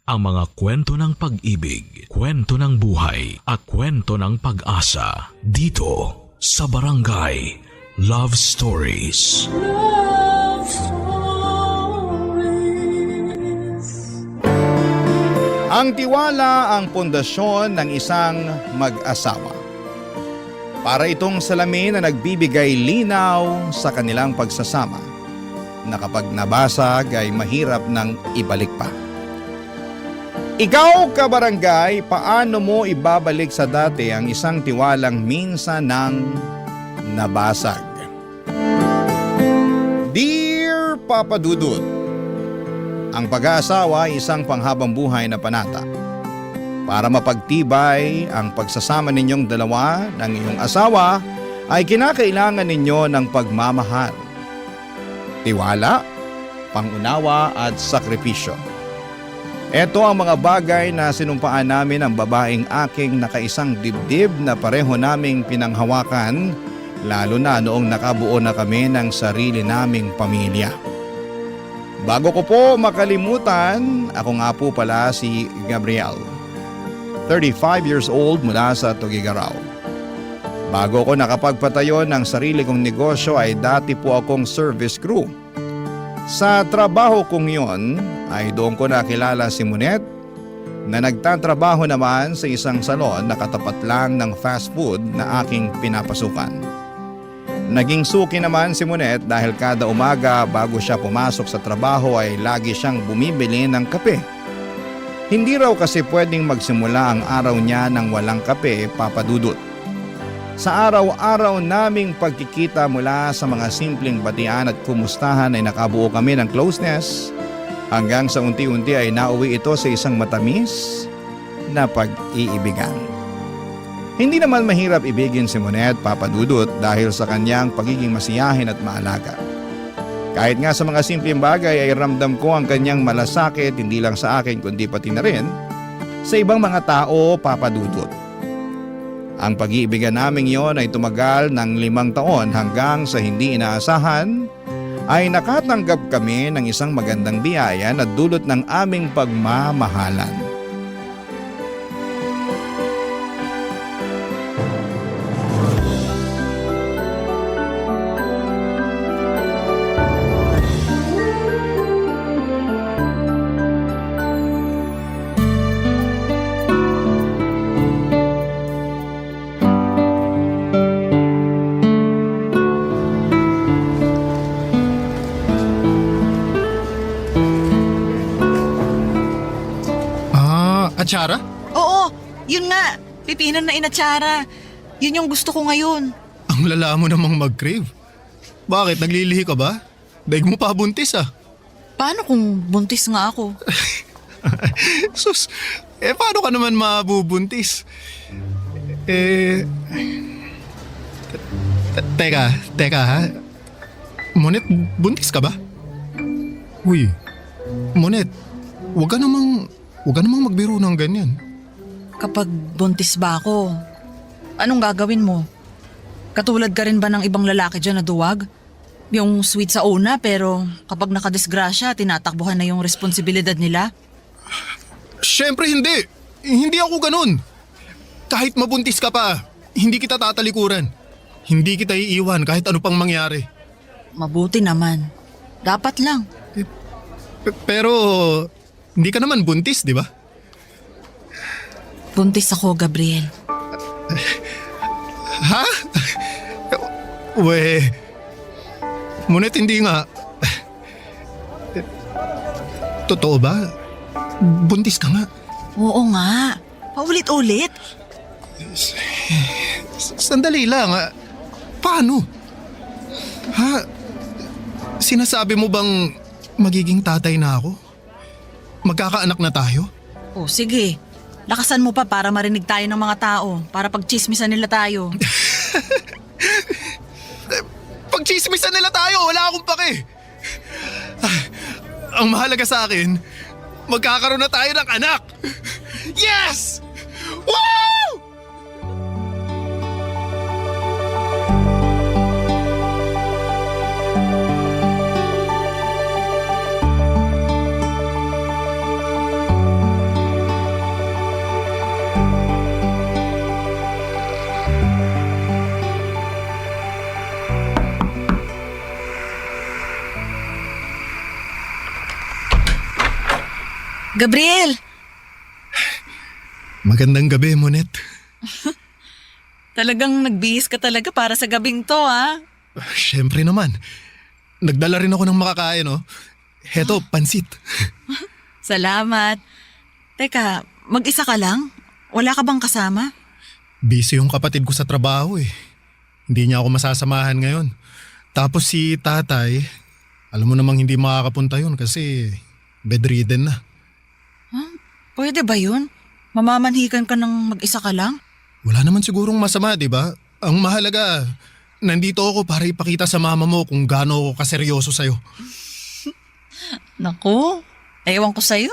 ang mga kwento ng pag-ibig, kwento ng buhay at kwento ng pag-asa dito sa Barangay Love Stories. Love Stories. Ang tiwala ang pundasyon ng isang mag-asawa. Para itong salamin na nagbibigay linaw sa kanilang pagsasama na kapag nabasag ay mahirap nang ibalik pa. Ikaw, kabarangay, paano mo ibabalik sa dati ang isang tiwalang minsan nang nabasag? Dear Papa Dudut, ang pag-aasawa ay isang panghabang buhay na panata. Para mapagtibay ang pagsasama ninyong dalawa ng iyong asawa ay kinakailangan ninyo ng pagmamahal, tiwala, pangunawa at sakripisyo. Ito ang mga bagay na sinumpaan namin ang babaeng aking nakaisang dibdib na pareho naming pinanghawakan, lalo na noong nakabuo na kami ng sarili naming pamilya. Bago ko po makalimutan, ako nga po pala si Gabriel, 35 years old mula sa Tugigaraw. Bago ko nakapagpatayo ng sarili kong negosyo ay dati po akong service crew. Sa trabaho kong yon ay doon ko nakilala si Monet na nagtatrabaho naman sa isang salon na katapat lang ng fast food na aking pinapasukan. Naging suki naman si Monet dahil kada umaga bago siya pumasok sa trabaho ay lagi siyang bumibili ng kape. Hindi raw kasi pwedeng magsimula ang araw niya ng walang kape, Papa Dudut. Sa araw-araw naming pagkikita mula sa mga simpleng batian at kumustahan ay nakabuo kami ng closeness hanggang sa unti-unti ay nauwi ito sa isang matamis na pag-iibigan. Hindi naman mahirap ibigin si Monet, Papa Dudut, dahil sa kanyang pagiging masiyahin at maalaga. Kahit nga sa mga simpleng bagay ay ramdam ko ang kanyang malasakit hindi lang sa akin kundi pati na rin sa ibang mga tao, Papa Dudut. Ang pag-iibigan naming yon ay tumagal ng 5 taon hanggang sa hindi inaasahan ay nakatanggap kami ng isang magandang biyaya na dulot ng aming pagmamahalan. Atsara? Oo, yun nga. Pipinan na inatsara. Yun yung gusto ko ngayon. Ang lala mo namang mag-crave. Bakit? Naglilihi ka ba? Daig mo pa buntis ah. Paano kung buntis nga ako? Sus, paano ka naman mabubuntis? Teka ha? Monet, buntis ka ba? Uy, Monet, wag ka namang magbiro ng ganyan. Kapag buntis ba ako, anong gagawin mo? Katulad ka rin ba ng ibang lalaki dyan na duwag? Yung sweet sa una pero kapag nakadisgrasya, tinatakbuhan na yung responsibilidad nila? Siyempre hindi. Hindi ako ganun. Kahit mabuntis ka pa, hindi kita tatalikuran. Hindi kita iiwan kahit ano pang mangyari. Mabuti naman. Dapat lang. Pero hindi ka naman buntis, di ba? Buntis ako, Gabriel. Ha? Monet, hindi nga. Totoo ba? Buntis ka nga. Oo nga. Paulit-ulit. Sandali lang. Paano? Ha? Sinasabi mo bang magiging tatay na ako? Magkakaanak na tayo? O sige, lakasan mo pa para marinig tayo ng mga tao, para pagchismisan nila tayo. Pagchismisan nila tayo, wala akong pake. Ang mahalaga sa akin, magkakaroon na tayo ng anak. Yes! Woo! Gabriel! Magandang gabi, Monet. Talagang nagbihis ka talaga para sa gabing to, ha? Siyempre naman. Nagdala rin ako ng makakain, oh. Heto, pansit. Salamat. Teka, mag-isa ka lang? Wala ka bang kasama? Busy yung kapatid ko sa trabaho eh. Hindi niya ako masasamahan ngayon. Tapos si tatay, alam mo namang hindi makakapunta yun kasi bedridden na. Pwede ba yun? Mamamanhikan ka ng mag-isa ka lang? Wala naman sigurong masama, di ba? Ang mahalaga, nandito ako para ipakita sa mama mo kung gaano ako kaseryoso sa'yo. Naku, ewan ko sa'yo.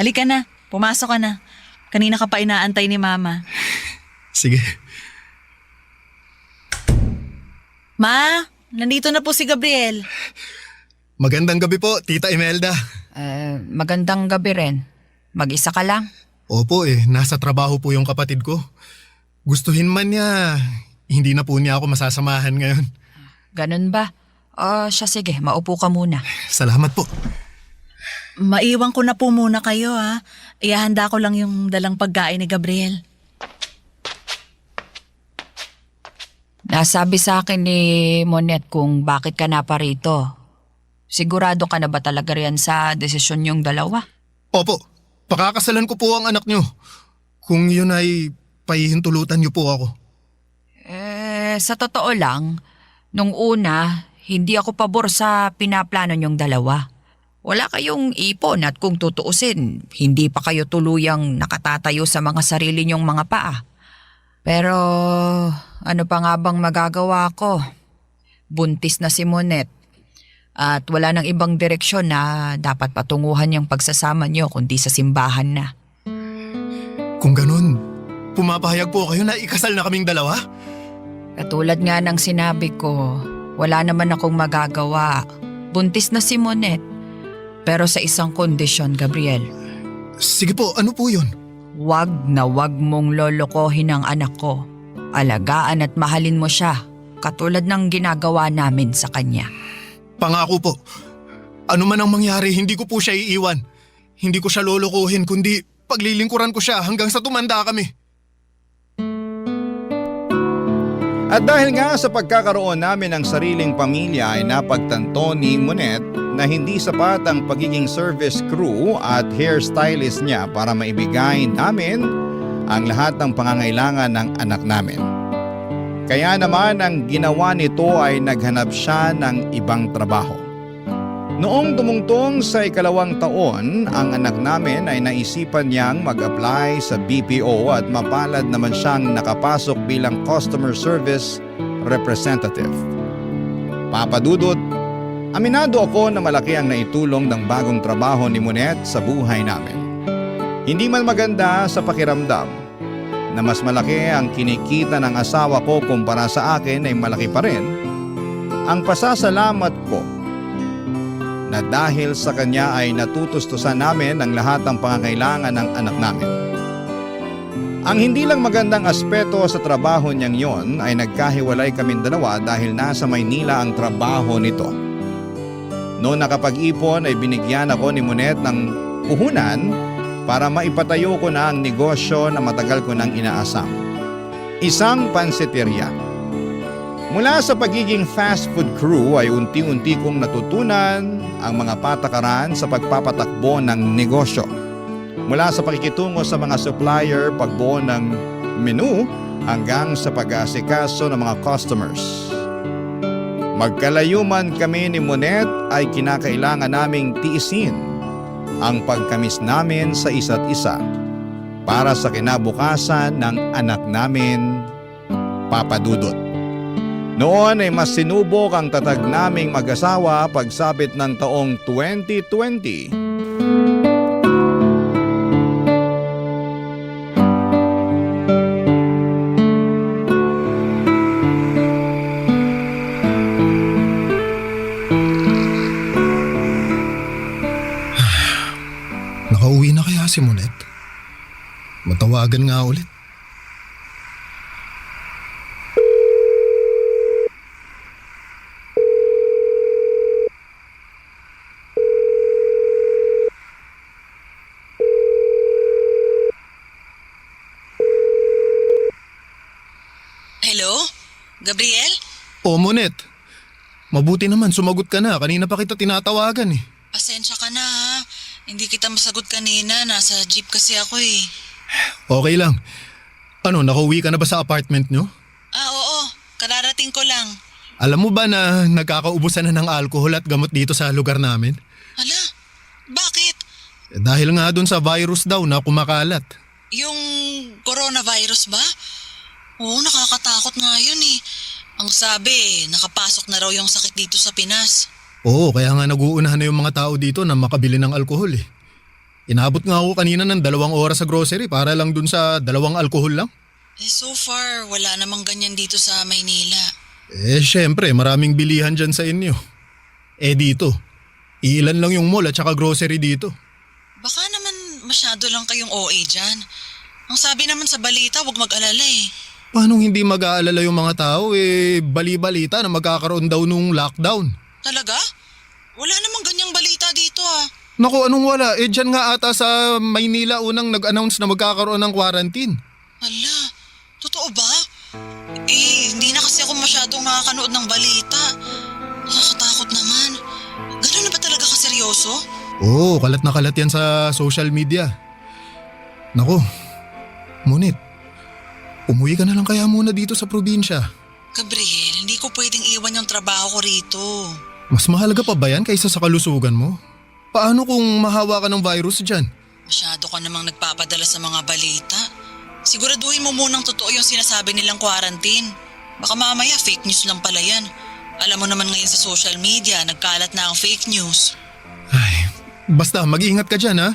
Halika na, pumasok ka na. Kanina ka pa inaantay ni Mama. Sige. Ma, nandito na po si Gabriel. Magandang gabi po, Tita Imelda. Magandang gabi rin. Mag-isa ka lang? Opo nasa trabaho po yung kapatid ko. Gustuhin man niya, hindi na po niya ako masasamahan ngayon. Ganun ba? Siya sige, maupo ka muna. Salamat po. Maiwan ko na po muna kayo, ha. Ihahanda ko lang yung dalang pagkain ni Gabriel. Nasabi sa akin ni Monet kung bakit ka na pa rito. Sigurado ka na ba talaga riyan sa desisyon yung dalawa? Opo, pakakasalan ko po ang anak niyo. Kung yun ay pahihintulutan niyo po ako. Sa totoo lang, nung una, hindi ako pabor sa pinaplano niyong dalawa. Wala kayong ipon at kung tutuusin, hindi pa kayo tuluyang nakatatayo sa mga sarili niyong mga paa. Pero ano pa nga bang magagawa ko? Buntis na si Monet. At wala nang ibang direksyon na dapat patunguhan yung pagsasama niyo kundi sa simbahan na. Kung ganun, pumapahayag po kayo na ikasal na kaming dalawa? Katulad nga ng sinabi ko, wala naman akong magagawa. Buntis na si Monet. Pero sa isang kondisyon, Gabriel. Sige po, ano po yun? Wag na wag mong lolokohin ang anak ko. Alagaan at mahalin mo siya, katulad ng ginagawa namin sa kanya. Pangako po. Ano man ang mangyari, hindi ko po siya iiwan. Hindi ko siya lolokohin, kundi paglilingkuran ko siya hanggang sa tumanda kami. At dahil nga sa pagkakaroon namin ng sariling pamilya ay napagtanto ni Monet na hindi sapat ang pagiging service crew at hairstylist niya para maibigay namin ang lahat ng pangangailangan ng anak namin. Kaya naman ang ginawa nito ay naghanap siya ng ibang trabaho. Noong dumungtong sa 2 taon, ang anak namin ay naisipan niyang mag-apply sa BPO at mapalad naman siyang nakapasok bilang customer service representative. Papadudot, aminado ako na malaki ang naitulong ng bagong trabaho ni Monet sa buhay namin. Hindi man maganda sa pakiramdam na mas malaki ang kinikita ng asawa ko kumpara sa akin ay malaki pa rin ang pasasalamat ko na dahil sa kanya ay natutustusan namin ang lahat ng pangangailangan ng anak namin. Ang hindi lang magandang aspeto sa trabaho niyang yon ay nagkahiwalay kaming dalawa dahil nasa Maynila ang trabaho nito. Noong nakapag-ipon ay binigyan ako ni Monet ng puhunan para maipatayo ko na ang negosyo na matagal ko nang inaasam. Isang pansiteria. Mula sa pagiging fast food crew ay unti-unti kong natutunan ang mga patakaran sa pagpapatakbo ng negosyo. Mula sa pakikitungo sa mga supplier, pagbuo ng menu hanggang sa pag-aasikaso ng mga customers. Magkalayo man kami ni Monet ay kinakailangan naming tiisin ang pagkamis namin sa isa't isa para sa kinabukasan ng anak namin, Papa Dudut. Noon ay mas sinubok ang tatag naming mag-asawa pagsapit ng taong 2020. Nakauwi na kaya si Monet? Matawagan nga ulit. Gabriel? O Monet, mabuti naman sumagot ka na. Kanina pa kita tinatawagan eh. Pasensya ka na ha. Hindi kita masagot kanina. Nasa jeep kasi ako eh. Okay lang. Ano, nakauwi ka na ba sa apartment nyo? Oo. Kararating ko lang. Alam mo ba na nagkakaubusan na ng alcohol at gamot dito sa lugar namin? Hala, bakit? Dahil nga dun sa virus daw na kumakalat. Yung coronavirus ba? Oo, nakakatakot nga yun eh. Ang sabi, nakapasok na raw yung sakit dito sa Pinas. Oo, kaya nga nag-uunahan na yung mga tao dito na makabili ng alkohol eh. Inabot nga ako kanina ng 2 oras sa grocery para lang dun sa 2 alkohol lang. So far, wala namang ganyan dito sa Maynila. Syempre, maraming bilihan dyan sa inyo. Dito, ilan lang yung mall at saka grocery dito. Baka naman masyado lang kayong OA dyan. Ang sabi naman sa balita, huwag mag-alala eh. Paano hindi mag-aalala yung mga tao bali-balita na magkakaroon daw nung lockdown? Talaga? Wala namang ganyang balita dito ah. Naku, anong wala? Dyan nga ata sa Maynila unang nag-announce na magkakaroon ng quarantine. Hala, totoo ba? Hindi na kasi ako masyadong nakakanood ng balita. Nakakatakot naman. Ganun na ba talaga kaseryoso? Oo, kalat na kalat yan sa social media. Naku, Munit, umuwi ka na lang kaya muna dito sa probinsya. Gabriel, hindi ko pwedeng iwan yung trabaho ko rito. Mas mahalaga pa ba yan kaysa sa kalusugan mo? Paano kung mahawa ka ng virus dyan? Masyado ka namang nagpapadala sa mga balita. Siguraduhin mo munang totoo yung sinasabi nilang quarantine. Baka mamaya fake news lang pala yan. Alam mo naman ngayon sa social media, nagkalat na ang fake news. Ay, basta mag-iingat ka dyan ha.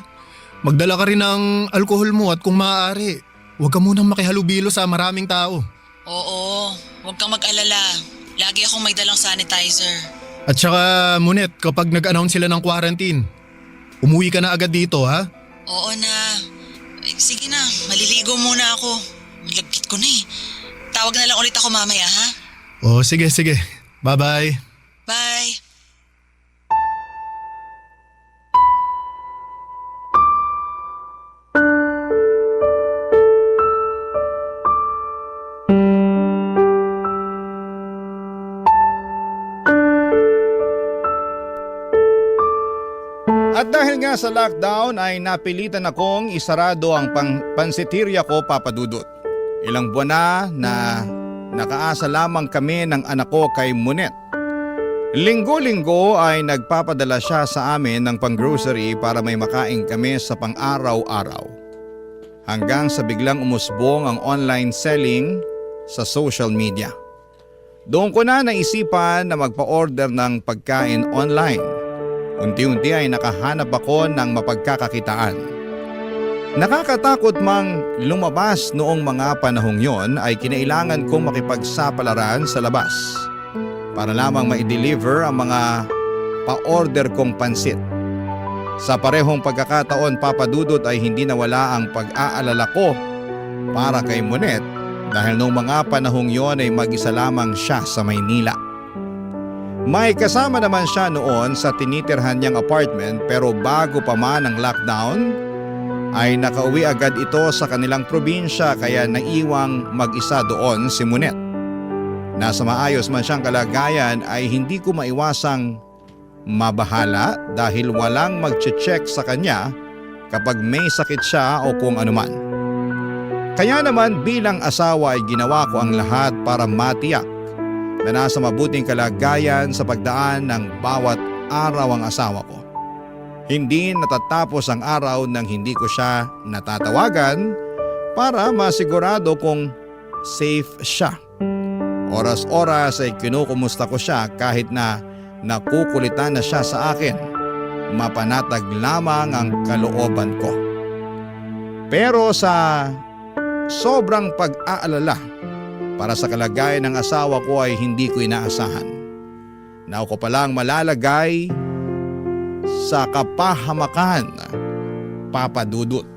Magdala ka rin ng alkohol mo at kung maaari, huwag ka munang makihalubilo sa maraming tao. Oo, huwag kang mag-alala. Lagi akong may dalang sanitizer. At saka, Munet, kapag nag-announce sila ng quarantine, umuwi ka na agad dito ha? Oo na. Sige na, maliligo muna ako. Malagkit ko na eh. Tawag na lang ulit ako mamaya ha? Oh, sige. Bye-bye. Bye. At dahil nga sa lockdown ay napilitan akong isarado ang pansitirya ko, Papa Dudut. Ilang buwan na nakaasa lamang kami ng anak ko kay Munet. Linggo-linggo ay nagpapadala siya sa amin ng pang-grocery para may makain kami sa pang-araw-araw. Hanggang sa biglang umusbong ang online selling sa social media. Doon ko na naisipan na magpa-order ng pagkain online. Unti-unti ay nakahanap ako ng mapagkakakitaan. Nakakatakot mang lumabas noong mga panahong yon ay kinailangan kong makipagsapalaran sa labas para lamang ma-deliver ang mga pa-order kong pansit. Sa parehong pagkakataon, Papa Dudut, ay hindi nawala ang pag-aalala ko para kay Monet dahil noong mga panahong yon ay mag-isa lamang siya sa Maynila. May kasama naman siya noon sa tinitirhan niyang apartment pero bago pa man ang lockdown ay nakauwi agad ito sa kanilang probinsya kaya naiwang mag-isa doon si Munet. Nasa maayos man siyang kalagayan ay hindi ko maiwasang mabahala dahil walang mag-check sa kanya kapag may sakit siya o kung anuman. Kaya naman bilang asawa ay ginawa ko ang lahat para matiyak na nasa mabuting kalagayan sa pagdaan ng bawat araw ang asawa ko. Hindi natatapos ang araw nang hindi ko siya natatawagan para masigurado kung safe siya. Oras-oras ay kinukumusta ko siya kahit na nakukulitan na siya sa akin. Mapanatag lamang ang kalooban ko. Pero sa sobrang pag-aalala para sa kalagayan ng asawa ko ay hindi ko inaasahan na ako palang malalagay sa kapahamakan, Papa Dudut.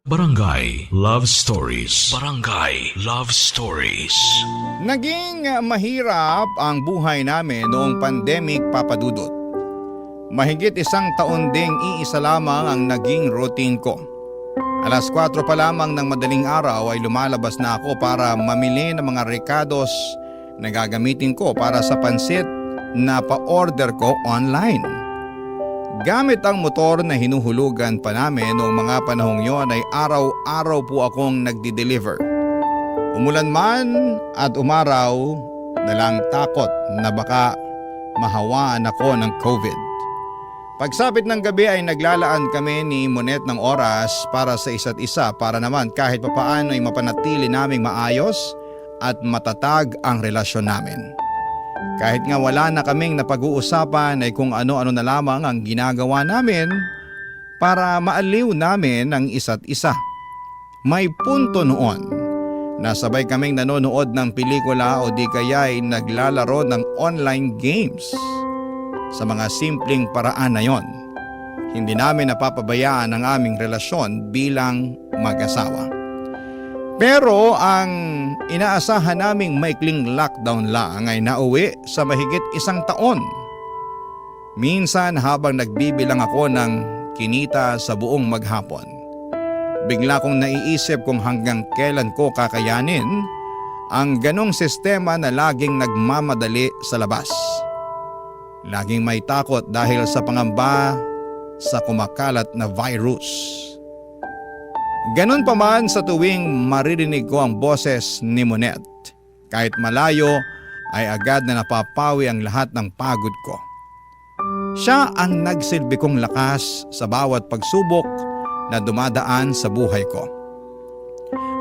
Barangay Love Stories. Barangay Love Stories. Naging mahirap ang buhay namin noong pandemic, Papa Dudut. Mahigit 1 taon ding iisa lamang ang naging routine ko. 4:00 pa lamang ng madaling araw ay lumalabas na ako para mamili ng mga rekados na gagamitin ko para sa pansit na pa-order ko online. Gamit ang motor na hinuhulugan pa namin noong mga panahong yon ay araw-araw po akong nagdi-deliver. Umulan man at umaraw, nalang takot na baka mahawaan ako ng COVID. Pagsapit ng gabi ay naglalaan kami ni Monet ng oras para sa isa't isa para naman kahit papaano ay mapanatili naming maayos at matatag ang relasyon namin. Kahit nga wala na kaming napag-uusapan ay kung ano-ano na lamang ang ginagawa namin para maaliw namin ang isa't isa. May punto noon na sabay kaming nanonood ng pelikula o di kaya ay naglalaro ng online games. Sa mga simpleng paraan na yon, hindi namin napapabayaan ang aming relasyon bilang mag-asawa. Pero ang inaasahan naming maikling lockdown lang ay nauwi sa mahigit 1 taon. Minsan habang nagbibilang ako ng kinita sa buong maghapon, bigla kong naiisip kung hanggang kailan ko kakayanin ang ganong sistema na laging nagmamadali sa labas. Laging may takot dahil sa pangamba sa kumakalat na virus. Ganon pa man sa tuwing maririnig ko ang boses ni Monet. Kahit malayo ay agad na napapawi ang lahat ng pagod ko. Siya ang nagsilbi kong lakas sa bawat pagsubok na dumadaan sa buhay ko.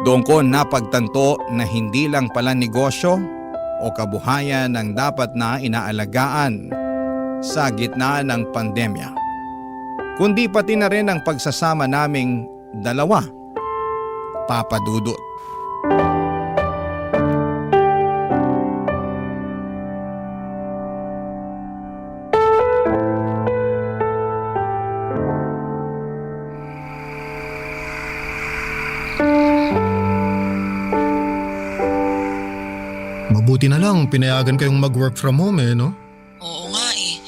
Doon ko napagtanto na hindi lang pala negosyo o kabuhayan ang dapat na inaalagaan sa gitna ng pandemya, kundi pati na rin ang pagsasama naming dalawa, Papa Dudut. Mabuti na lang pinayagan kayong mag-work from home no? Oo nga eh.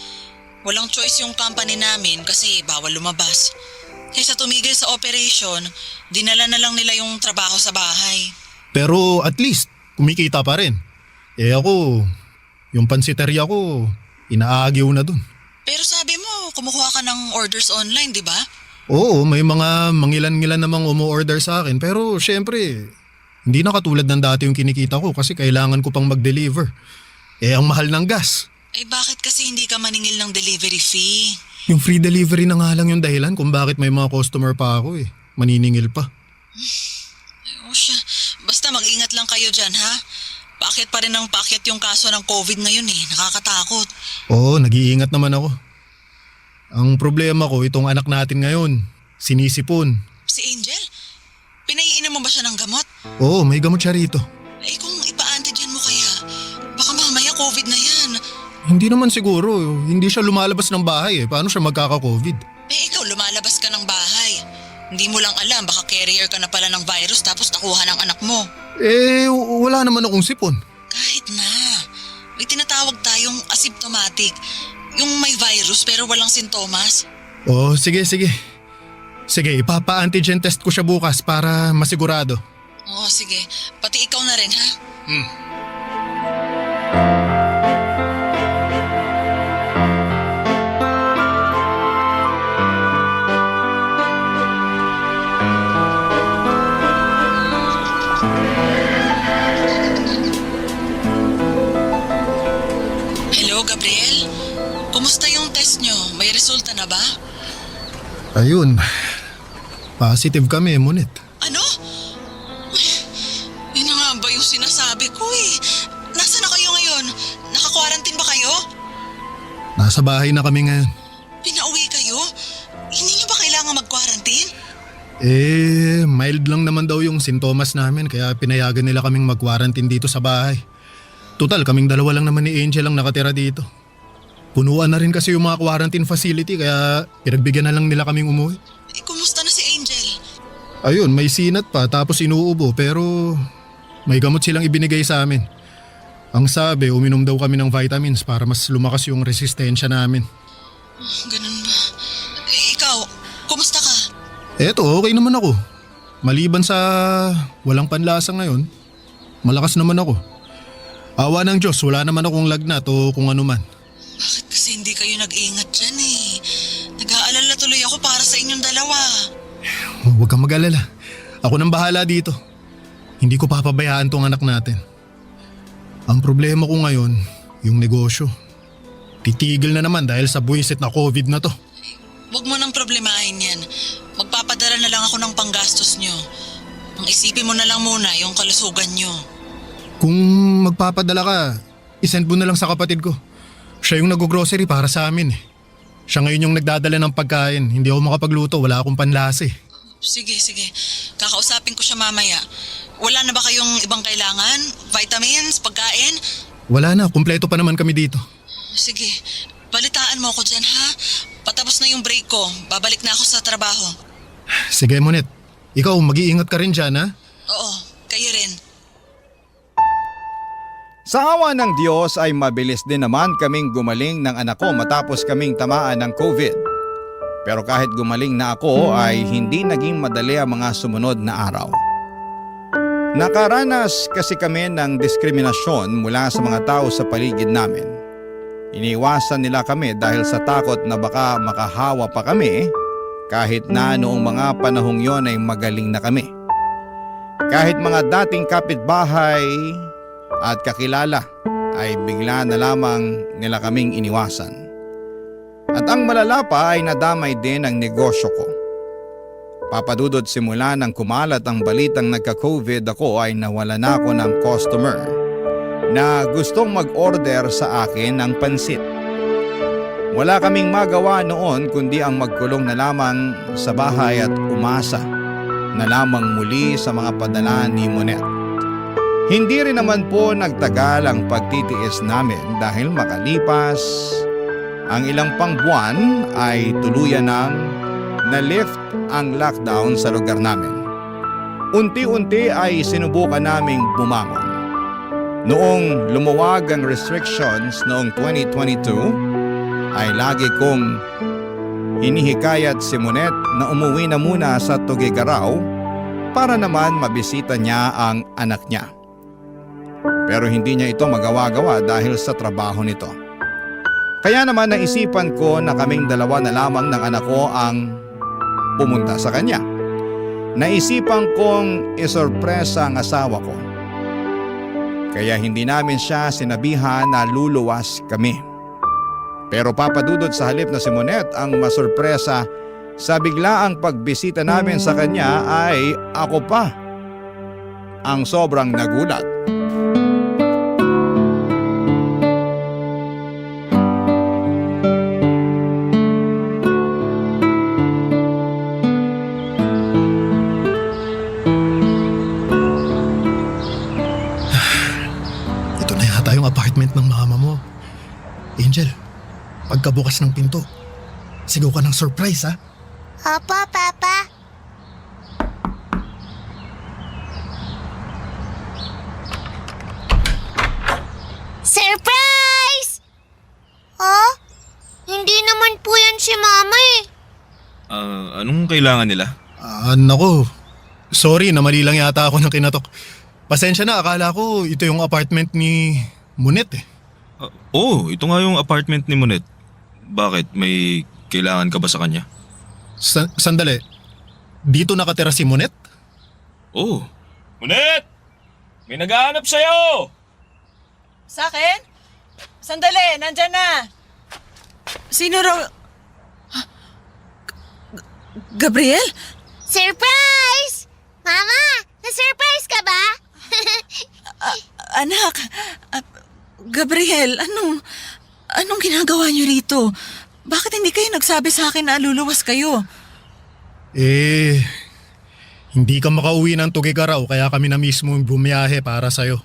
Walang choice yung company namin kasi bawal lumabas. Kaysa tumigil sa operation, dinala na lang nila yung trabaho sa bahay. Pero at least, kumikita pa rin. Ako, yung pansiteria ko, inaagyaw na dun. Pero sabi mo, kumukuha ka ng orders online, di ba? Oo, may mga mangilan-ngilan namang umu-order sa akin. Pero syempre, hindi na katulad ng dati yung kinikita ko kasi kailangan ko pang mag-deliver. Ang mahal ng gas. Bakit kasi hindi ka maningil ng delivery fee? Yung free delivery na nga lang yung dahilan kung bakit may mga customer pa ako Maniningil pa. O siya, basta mag-ingat lang kayo dyan ha. Paakyat pa rin ang paakyat yung kaso ng COVID ngayon nakakatakot. Oo, nag-iingat naman ako. Ang problema ko, itong anak natin ngayon, sinisipon. Si Angel? Pinaiinom mo ba siya ng gamot? Oo, may gamot siya rito. Kung ipa-antigen mo kaya, baka mamaya COVID na yan. Hindi naman siguro, hindi siya lumalabas ng bahay Paano siya magkaka-COVID? Ikaw lumalabas ka ng bahay. Hindi mo lang alam, baka carrier ka na pala ng virus tapos nakuha ng anak mo. Wala naman akong sipon. Kahit na. May tinatawag tayong asymptomatic. Yung may virus pero walang sintomas. Sige. Sige, ipapa-antigen test ko siya bukas para masigurado. Sige. Pati ikaw na rin ha? Hello, Gabriel? Kumusta yung test nyo? May resulta na ba? Ayun, positive kami, Monet. Ano? Uy, yun na nga ba yung sinasabi ko Nasaan na kayo ngayon? Naka-quarantine ba kayo? Nasa bahay na kami ngayon. Pinauwi kayo? Hindi nyo ba kailangan mag-quarantine? Mild lang naman daw yung sintomas namin kaya pinayagan nila kaming mag-quarantine dito sa bahay. Total, kaming dalawa lang naman ni Angel ang nakatira dito. Punuan na rin kasi yung mga quarantine facility kaya pinagbigyan na lang nila kaming umuwi. Kumusta na si Angel? Ayun, may sinat pa tapos inuubo pero may gamot silang ibinigay sa amin. Ang sabi, uminom daw kami ng vitamins para mas lumakas yung resistensya namin. Ganun ba? Ikaw, kumusta ka? Eto, okay naman ako. Maliban sa walang panlasa ngayon, malakas naman ako. Awa ng Diyos, wala naman akong lagnat o kung ano man. Bakit kasi hindi kayo nag-ingat dyan eh? Nag-aalala tuloy ako para sa inyong dalawa. Huwag kang mag-alala. Ako nang bahala dito. Hindi ko papabayaan tong anak natin. Ang problema ko ngayon, yung negosyo. Titigil na naman dahil sa buwisit na COVID na to. Huwag mo nang problemahin yan. Magpapadala na lang ako ng panggastos nyo. Ang isipin mo na lang muna yung kalusugan nyo. Kung magpapadala ka, isend mo na lang sa kapatid ko. Siya yung nag-grocery para sa amin eh. Siya ngayon yung nagdadala ng pagkain. Hindi ako makapagluto, wala akong panlasa eh. Sige. Kakausapin ko siya mamaya. Wala na ba kayong ibang kailangan? Vitamins? Pagkain? Wala na, kumpleto pa naman kami dito. Sige, balitaan mo ako dyan ha. Patapos na yung break ko, babalik na ako sa trabaho. Sige Monet, ikaw mag-iingat ka rin dyan ha. Oo, kayo rin. Sa awa ng Diyos ay mabilis din naman kaming gumaling ng anak ko matapos kaming tamaan ng COVID. Pero kahit gumaling na ako ay hindi naging madali ang mga sumunod na araw. Nakaranas kasi kami ng diskriminasyon mula sa mga tao sa paligid namin. Iniwasan nila kami dahil sa takot na baka makahawa pa kami kahit na noong mga panahong yon ay magaling na kami. Kahit mga dating kapitbahay at kakilala ay bigla na lamang nila kaming iniwasan. At ang malala pa ay nadamay din ang negosyo ko. Papadudod simula nang kumalat ang balitang nagka-COVID ako ay nawala na ako ng customer na gustong mag-order sa akin ng pansit. Wala kaming magawa noon kundi ang magkulong na lamang sa bahay at umasa na lamang muli sa mga padala ni Monet. Hindi rin naman po nagtagal ang pagtitiis namin dahil makalipas ang ilang pang buwan ay tuluyan ng na-lift ang lockdown sa lugar namin. Unti-unti ay sinubukan naming bumangon. Noong lumuwag ang restrictions noong 2022, ay lagi kong hinihikayat si Monet na umuwi na muna sa Tuguegarao para naman mabisita niya ang anak niya. Pero hindi niya ito magawa-gawa dahil sa trabaho nito. Kaya naman naisipan ko na kaming dalawa na lamang ng anak ko ang pumunta sa kanya. Naisipan kong isorpresa ang asawa ko. Kaya hindi namin siya sinabihan na luluwas kami. Pero papadudod sa halip na si Monet ang masurpresa sa biglaang pagbisita namin sa kanya ay ako pa ang sobrang nagulat. Ito na yata yung apartment ng mama mo. Angel, pagkabukas ng pinto, sigaw ka ng surprise ha. Opo, Papa. Surprise! Oh? Hindi naman po yan si Mama eh. Anong kailangan nila? Nako, sorry na mali lang yata ako ng kinatok. Pasensya na, akala ko ito yung apartment ni Monet eh. Ito nga yung apartment ni Monet. Bakit? May kailangan ka ba sa kanya? Sandali, dito nakatira si Monet? Oh. Monet! May naghahanap sa'yo! Sa akin? Sandali, nandyan na. Sino raw? Gabriel? Surprise! Mama, na-surprise ka ba? Anak, Gabriel, anong ginagawa niyo rito? Bakit hindi kayo nagsabi sa akin na luluwas kayo? Hindi ka makauwi ng Tuguegarao kaya kami na mismo bumiyahe para sa'yo.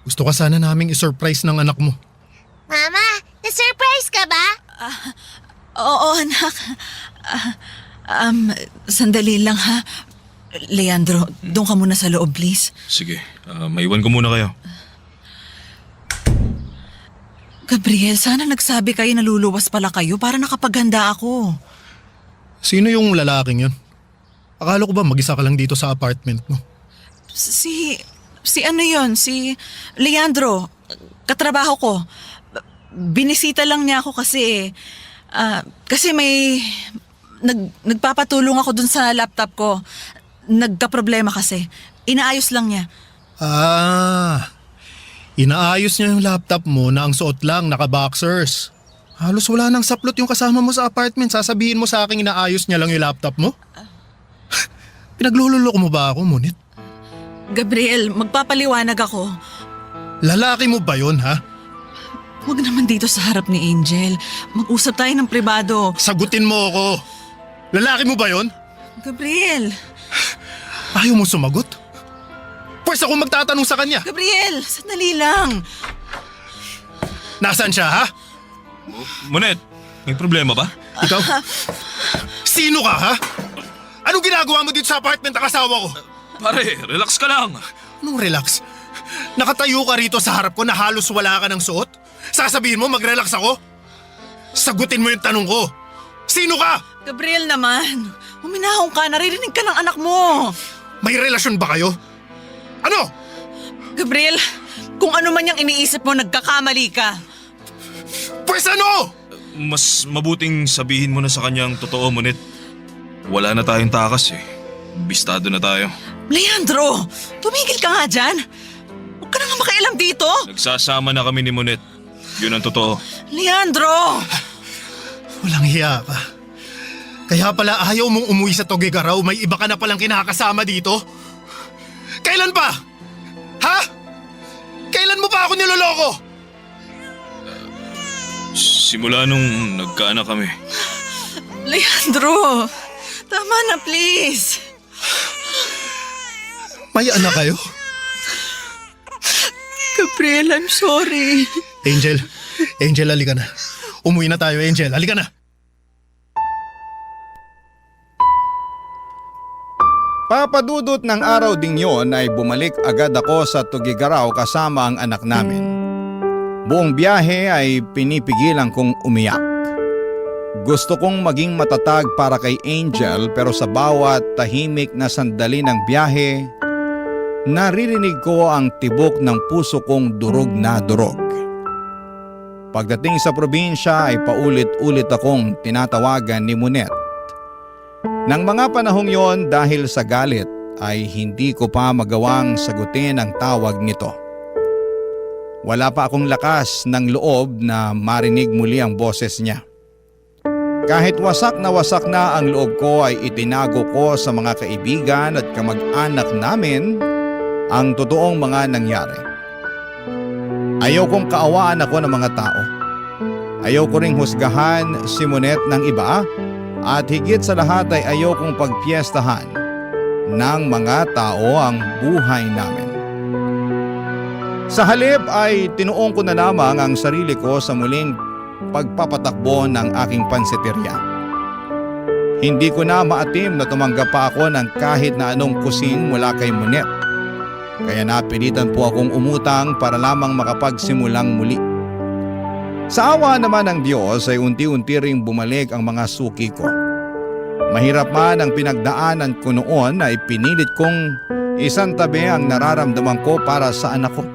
Gusto ka sana naming isurprise ng anak mo. Mama, na-surprise ka ba? Oo, anak. Sandali lang ha. Leandro, doon ka muna sa loob, please. Sige, maiwan ko muna kayo. Gabriel, sana nagsabi kayo na luluwas pala kayo para nakapaghanda ako. Sino yung lalaking yun? Akala ko ba mag-isa ka lang dito sa apartment mo? Si ano yon? Si Leandro. Katrabaho ko. Binisita lang niya ako kasi kasi may nagpapatulong ako dun sa laptop ko. Nagka-problema kasi. Inaayos lang niya. Inaayos niya yung laptop mo na ang suot lang, naka-boxers. Halos wala nang saplot yung kasama mo sa apartment. Sasabihin mo sa akin inaayos niya lang yung laptop mo? Pinaglululoko mo ba ako, Munit? Gabriel, magpapaliwanag ako. Lalaki mo ba yun, ha? Huwag naman dito sa harap ni Angel. Mag-usap tayo ng pribado. Sagutin mo ako. Lalaki mo ba yun? Gabriel! Ayaw mo sumagot? Pwes ako magtatanong sa kanya. Gabriel! Sandali lang. Nasaan siya, ha? Monet, may problema ba? Ikaw? Sino ka, ha? Anong ginagawa mo dito sa apartment ng asawa ko? Pare, relax ka lang. Anong relax? Nakatayo ka rito sa harap ko na halos wala ka ng suot? Sasabihin mo mag-relax ako? Sagutin mo yung tanong ko. Sino ka? Gabriel naman. Huminahon ka. Naririnig ka ng anak mo. May relasyon ba kayo? Ano? Gabriel, kung ano man yung iniisip mo, nagkakamali ka. Pwes ano? Mas mabuting sabihin mo na sa kanya ang totoo, Monet. Wala na tayong takas eh. Bistado na tayo. Leandro, tumigil ka nga dyan. Huwag ka na nga makialam dito. Nagsasama na kami ni Monet. Yun ang totoo. Leandro! Walang hiya ka. Kaya pala ayaw mong umuwi sa Tugigaraw, may iba ka na palang kinakasama dito? Kailan pa? Ha? Kailan mo pa ako niloloko? Simula nung nagkaanak kami. Leandro, tama na please. May anak kayo? Gabriel, I'm sorry. Angel, halika na. Umuwi na tayo, Angel. Halika na. Papadudot ng araw ding yon ay bumalik agad ako sa Tugigaraw kasama ang anak namin. Buong biyahe ay pinipigilan kong umiyak. Gusto kong maging matatag para kay Angel pero sa bawat tahimik na sandali ng biyahe, naririnig ko ang tibok ng puso kong durog na durog. Pagdating sa probinsya ay paulit-ulit akong tinatawagan ni Monet. Nang mga panahong yon dahil sa galit ay hindi ko pa magawang sagutin ang tawag nito. Wala pa akong lakas ng loob na marinig muli ang boses niya. Kahit wasak na ang loob ko ay itinago ko sa mga kaibigan at kamag-anak namin ang totoong mga nangyari. Ayaw kong kaawaan ako ng mga tao. Ayaw ko ring husgahan si Monet ng iba at higit sa lahat ay ayaw kong pagpiestahan ng mga tao ang buhay namin. Sa halip ay tinuong ko na lamang ang sarili ko sa muling pagpapatakbo ng aking pansiteria. Hindi ko na maatim na tumanggap pa ako ng kahit na anong kusing mula kay Monet. Kaya napilitan po akong umutang para lamang makapagsimulang muli. Sa awa naman ng Diyos ay unti-unti ring bumalik ang mga suki ko. Mahirap man ang pinagdaanan ko noon ay pinilit kong isantabi ang nararamdaman ko para sa anak ko.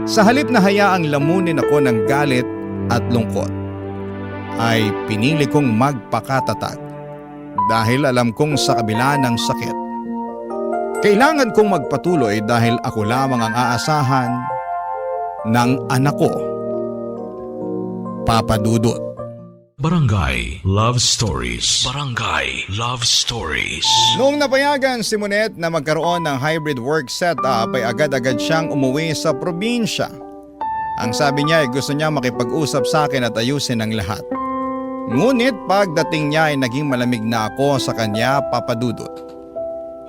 Sa halip na hayaang lamunin ako ng galit at lungkot, ay pinili kong magpakatatag dahil alam kong sa kabila ng sakit, kailangan kong magpatuloy dahil ako lamang ang aasahan ng anak ko. Papa Dudut. Barangay Love Stories. Barangay Love Stories. Noong napayagan si Monet na magkaroon ng hybrid work setup ay agad-agad siyang umuwi sa probinsya. Ang sabi niya ay gusto niya makipag-usap sa akin at ayusin ang lahat. Ngunit pagdating niya ay naging malamig na ako sa kanya, Papa Dudut.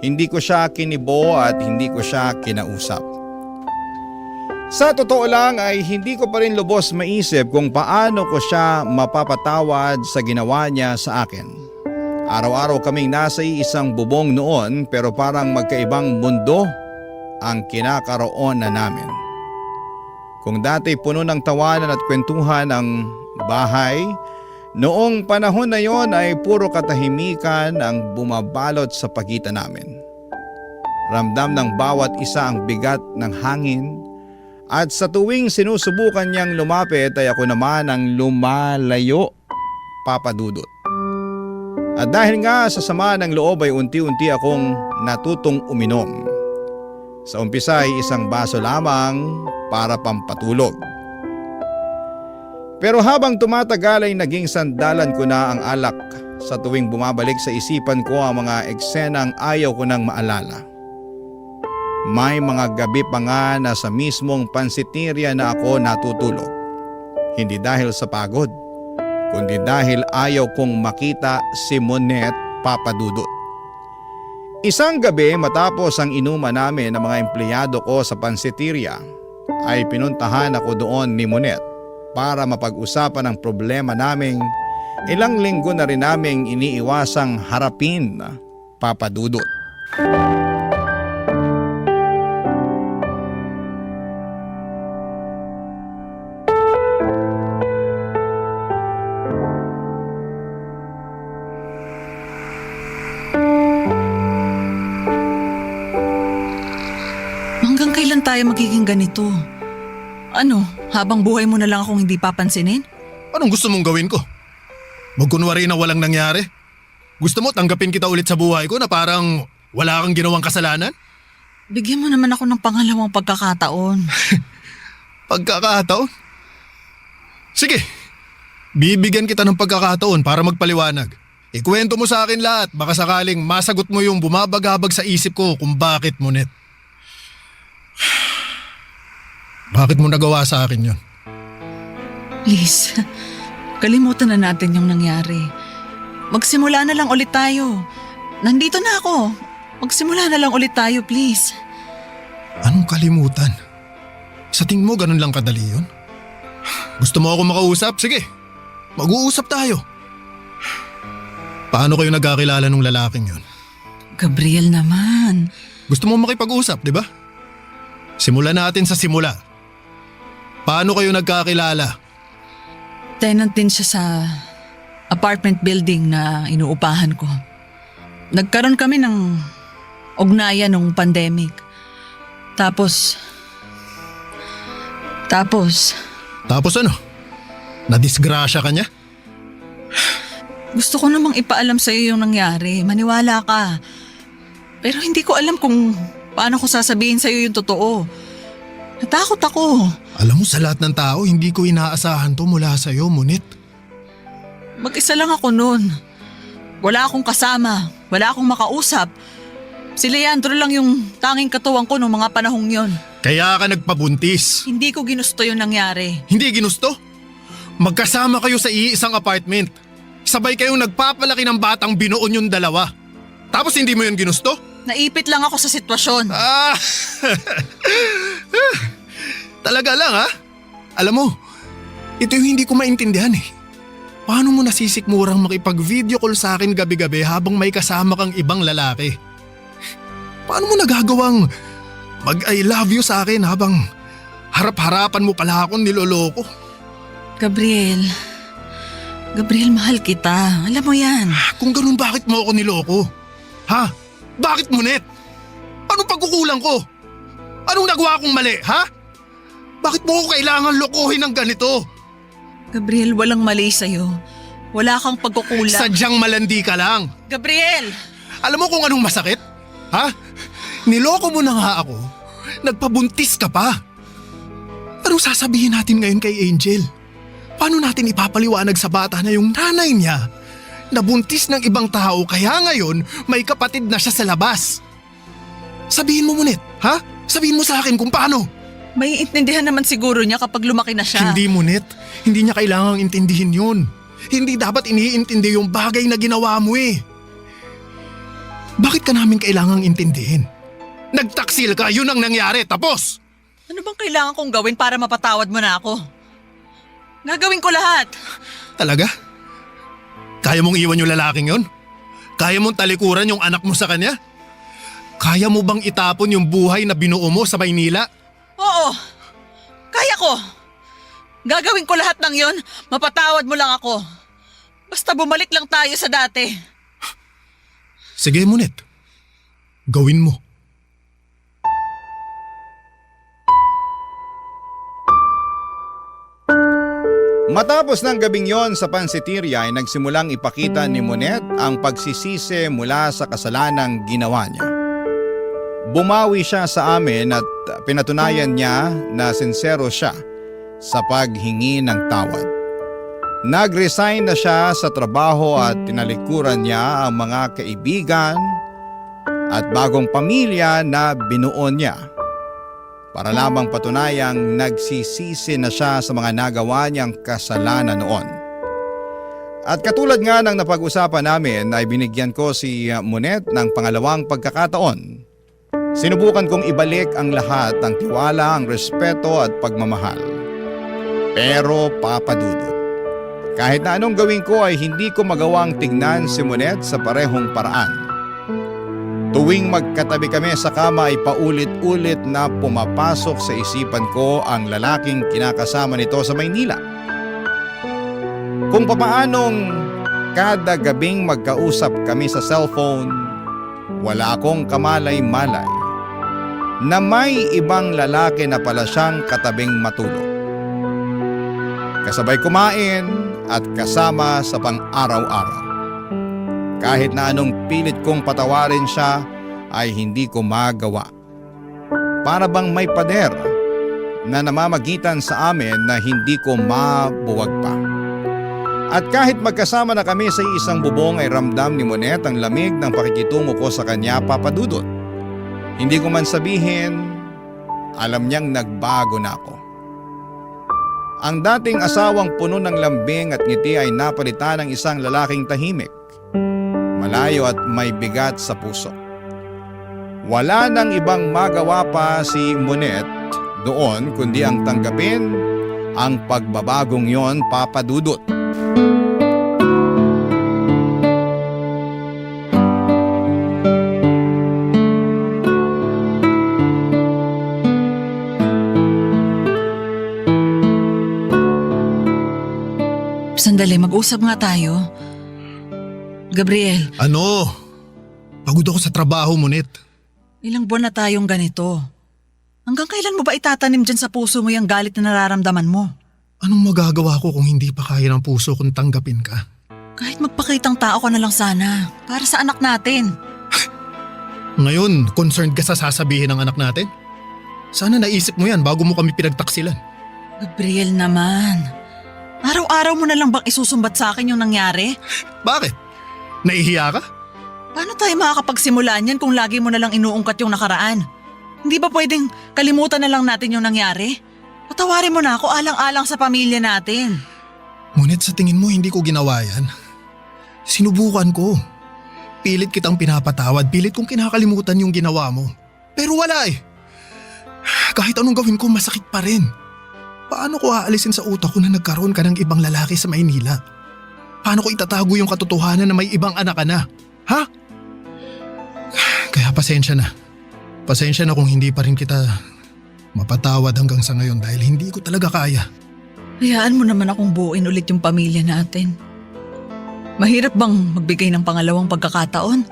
Hindi ko siya kinibo at hindi ko siya kinausap. Sa totoo lang ay hindi ko pa rin lubos maisip kung paano ko siya mapapatawad sa ginawa niya sa akin. Araw-araw kaming nasa isang bubong noon pero parang magkaibang mundo ang kinakaroon na namin. Kung dati puno ng tawanan at kwentuhan ang bahay, noong panahon na yon ay puro katahimikan ang bumabalot sa pagitan namin. Ramdam ng bawat isa ang bigat ng hangin At sa tuwing sinusubukan niyang lumapit ay ako naman ang lumalayo, Papa Dudut. At dahil nga sa sama ng loob ay unti-unti akong natutong uminom. Sa umpisa ay isang baso lamang para pampatulog. Pero habang tumatagal ay naging sandalan ko na ang alak sa tuwing bumabalik sa isipan ko ang mga eksenang ayaw ko nang maalala. May mga gabi pa nga na sa mismong pansiteria na ako natutulog. Hindi dahil sa pagod, kundi dahil ayaw kong makita si Monette, Papa Dudut. Isang gabi matapos ang inuman namin ng mga empleyado ko sa pansiteria, ay pinuntahan ako doon ni Monette para mapag-usapan ang problema naming ilang linggo na rin naming iniiwasang harapin, Papa Dudut. Hanggang kailan tayo magiging ganito? Ano, habang buhay mo na lang akong hindi papansinin? Anong gusto mong gawin ko? Magkunwari na walang nangyari? Gusto mo tanggapin kita ulit sa buhay ko na parang wala kang ginawang kasalanan? Bigyan mo naman ako ng pangalawang pagkakataon. Pagkakataon? Sige, bibigyan kita ng pagkakataon para magpaliwanag. Ikwento mo sa akin lahat, baka sakaling masagot mo yung bumabagabag sa isip ko kung bakit, Monette. Bakit mo nagawa sa akin yun? Please, kalimutan na natin yung nangyari. Magsimula na lang ulit tayo. Nandito na ako. Magsimula na lang ulit tayo, please. Anong kalimutan? Sa tingin mo ganun lang kadali yun? Gusto mo ako makausap? Sige, mag-uusap tayo. Paano kayo nagkakilala nung lalaking yun? Gabriel naman. Gusto mo makipag-usap, di ba? Simulan natin sa simula. Paano kayo nagkakilala? Tenant din siya sa apartment building na inuupahan ko. Nagkaroon kami ng ugnayan nung pandemic. Tapos Tapos ano? Nadisgrasya ka niya? gusto ko namang ipaalam sa'yo yung nangyari. Maniwala ka. Pero hindi ko alam kung paano ko sasabihin sa'yo yung totoo. Natakot ako. Alam mo, sa lahat ng tao, hindi ko inaasahan to mula sa'yo, Monette. Mag-isa lang ako noon. Wala akong kasama. Wala akong makausap. Si Leandro lang yung tanging katuwang ko noong mga panahong yon. Kaya ka nagpabuntis. Hindi ko ginusto yung nangyari. Hindi ginusto? Magkasama kayo sa iisang apartment. Sabay kayong nagpapalaki ng batang binuon yung dalawa. Tapos hindi mo yun ginusto? Naipit lang ako sa sitwasyon. Talaga lang ha? Alam mo, ito yung hindi ko maintindihan eh. Paano mo nasisikmurang makipag-video call sa akin gabi-gabi habang may kasama kang ibang lalaki? Paano mo nagagawang mag-I love you sa akin habang harap-harapan mo pala akong niloloko? Gabriel, mahal kita. Alam mo yan. Kung ganun, bakit mo ako niloko? Ha? Bakit, Monette? Anong pagkukulang ko? Anong nagawa kong mali, ha? Bakit mo ko kailangan lokohin ng ganito? Gabriel, walang mali sa'yo. Wala kang pagkukulang. Sadyang malandi ka lang. Gabriel! Alam mo kung anong masakit? Ha? Niloko mo na nga ako. Nagpabuntis ka pa. Anong sasabihin natin ngayon kay Angel? Paano natin ipapaliwanag sa bata na yung nanay niya nabuntis ng ibang tao kaya ngayon may kapatid na siya sa labas? Sabihin mo, Monette, ha? Sabihin mo sa akin kung paano. May intindihan naman siguro niya kapag lumaki na siya. Hindi, Monette. Hindi niya kailangang intindihin yun. Hindi dapat iniintindi yung bagay na ginawa mo eh. Bakit ka namin kailangang intindihin? Nagtaksil ka, yun ang nangyari, tapos! Ano bang kailangan kong gawin para mapatawad mo na ako? Gagawin ko lahat. Talaga? Kaya mong iwan yung lalaking yun? Kaya mong talikuran yung anak mo sa kanya? Kaya mo bang itapon yung buhay na binuo mo sa Maynila? Oo. Kaya ko. Gagawin ko lahat ng yon. Mapatawad mo lang ako. Basta bumalik lang tayo sa dati. Sige, Monette. Gawin mo. Matapos ng gabing yon sa pansiteria ay nagsimulang ipakita ni Monet ang pagsisisi mula sa kasalanang ginawa niya. Bumawi siya sa amin at pinatunayan niya na sincero siya sa paghingi ng tawad. Nag-resign na siya sa trabaho at tinalikuran niya ang mga kaibigan at bagong pamilya na binuo niya para lamang patunayang nagsisisi na siya sa mga nagawa niyang kasalanan noon. At katulad nga ng napag-usapan namin ay binigyan ko si Monet ng pangalawang pagkakataon. Sinubukan kong ibalik ang lahat ng tiwala, ang respeto at pagmamahal. Pero Papa Dudut, kahit na anong gawin ko ay hindi ko magawang tingnan si Monet sa parehong paraan. Tuwing magkatabi kami sa kama ay paulit-ulit na pumapasok sa isipan ko ang lalaking kinakasama nito sa Maynila. Kung papaanong kada gabing magkausap kami sa cellphone, wala akong kamalay-malay na may ibang lalaki na pala siyang katabing matulog. Kasabay kumain at kasama sa pang-araw-araw. Kahit na anong pilit kong patawarin siya ay hindi ko magawa. Para bang may pader na namamagitan sa amin na hindi ko mabuwag pa. At kahit magkasama na kami sa isang bubong ay ramdam ni Monet ang lamig ng pakikitungo ko sa kanya, Papa Dudut. Hindi ko man sabihin, alam niyang nagbago na ako. Ang dating asawang puno ng lambing at ngiti ay napalitan ng isang lalaking tahimik, malayo at may bigat sa puso. Wala nang ibang magawa pa si Monet doon kundi ang tanggapin ang pagbabagong yon, Papa Dudut. Sandali, mag-usap nga tayo. Gabriel, Ano? Pagod ako sa trabaho, Monet. ilang buwan na tayong ganito. Hanggang kailan mo ba itatanim dyan sa puso mo yung galit na nararamdaman mo? Anong magagawa ko kung hindi pa kaya ng puso kung tanggapin ka? Kahit magpakitang tao ka na lang sana, para sa anak natin. Ngayon, concerned ka sa sasabihin ng anak natin? Sana naisip mo yan bago mo kami pinagtaksilan. Gabriel naman, araw-araw mo na lang bang isusumbat sa akin yung nangyari? Bakit? Nahihiya ka? Paano tayo makakapagsimulan yan kung lagi mo na lang inuungkat yung nakaraan? Hindi ba pwedeng kalimutan na lang natin yung nangyari? Patawarin mo na ako alang-alang sa pamilya natin. Ngunit sa tingin mo hindi ko ginawa yan? Sinubukan ko. Pilit kitang pinapatawad, pilit kong kinakalimutan yung ginawa mo. Pero wala eh. Kahit anong gawin ko, masakit pa rin. Paano ko aalisin sa utak ko na nagkaroon ka ng ibang lalaki sa Maynila? Paano ko itatago yung katotohanan na may ibang anak ka na? Ha? Kaya pasensya na. Pasensya na kung hindi pa rin kita mapatawad hanggang sa ngayon dahil hindi ko talaga kaya. Hayaan mo naman akong buuin ulit yung pamilya natin. Mahirap bang magbigay ng pangalawang pagkakataon?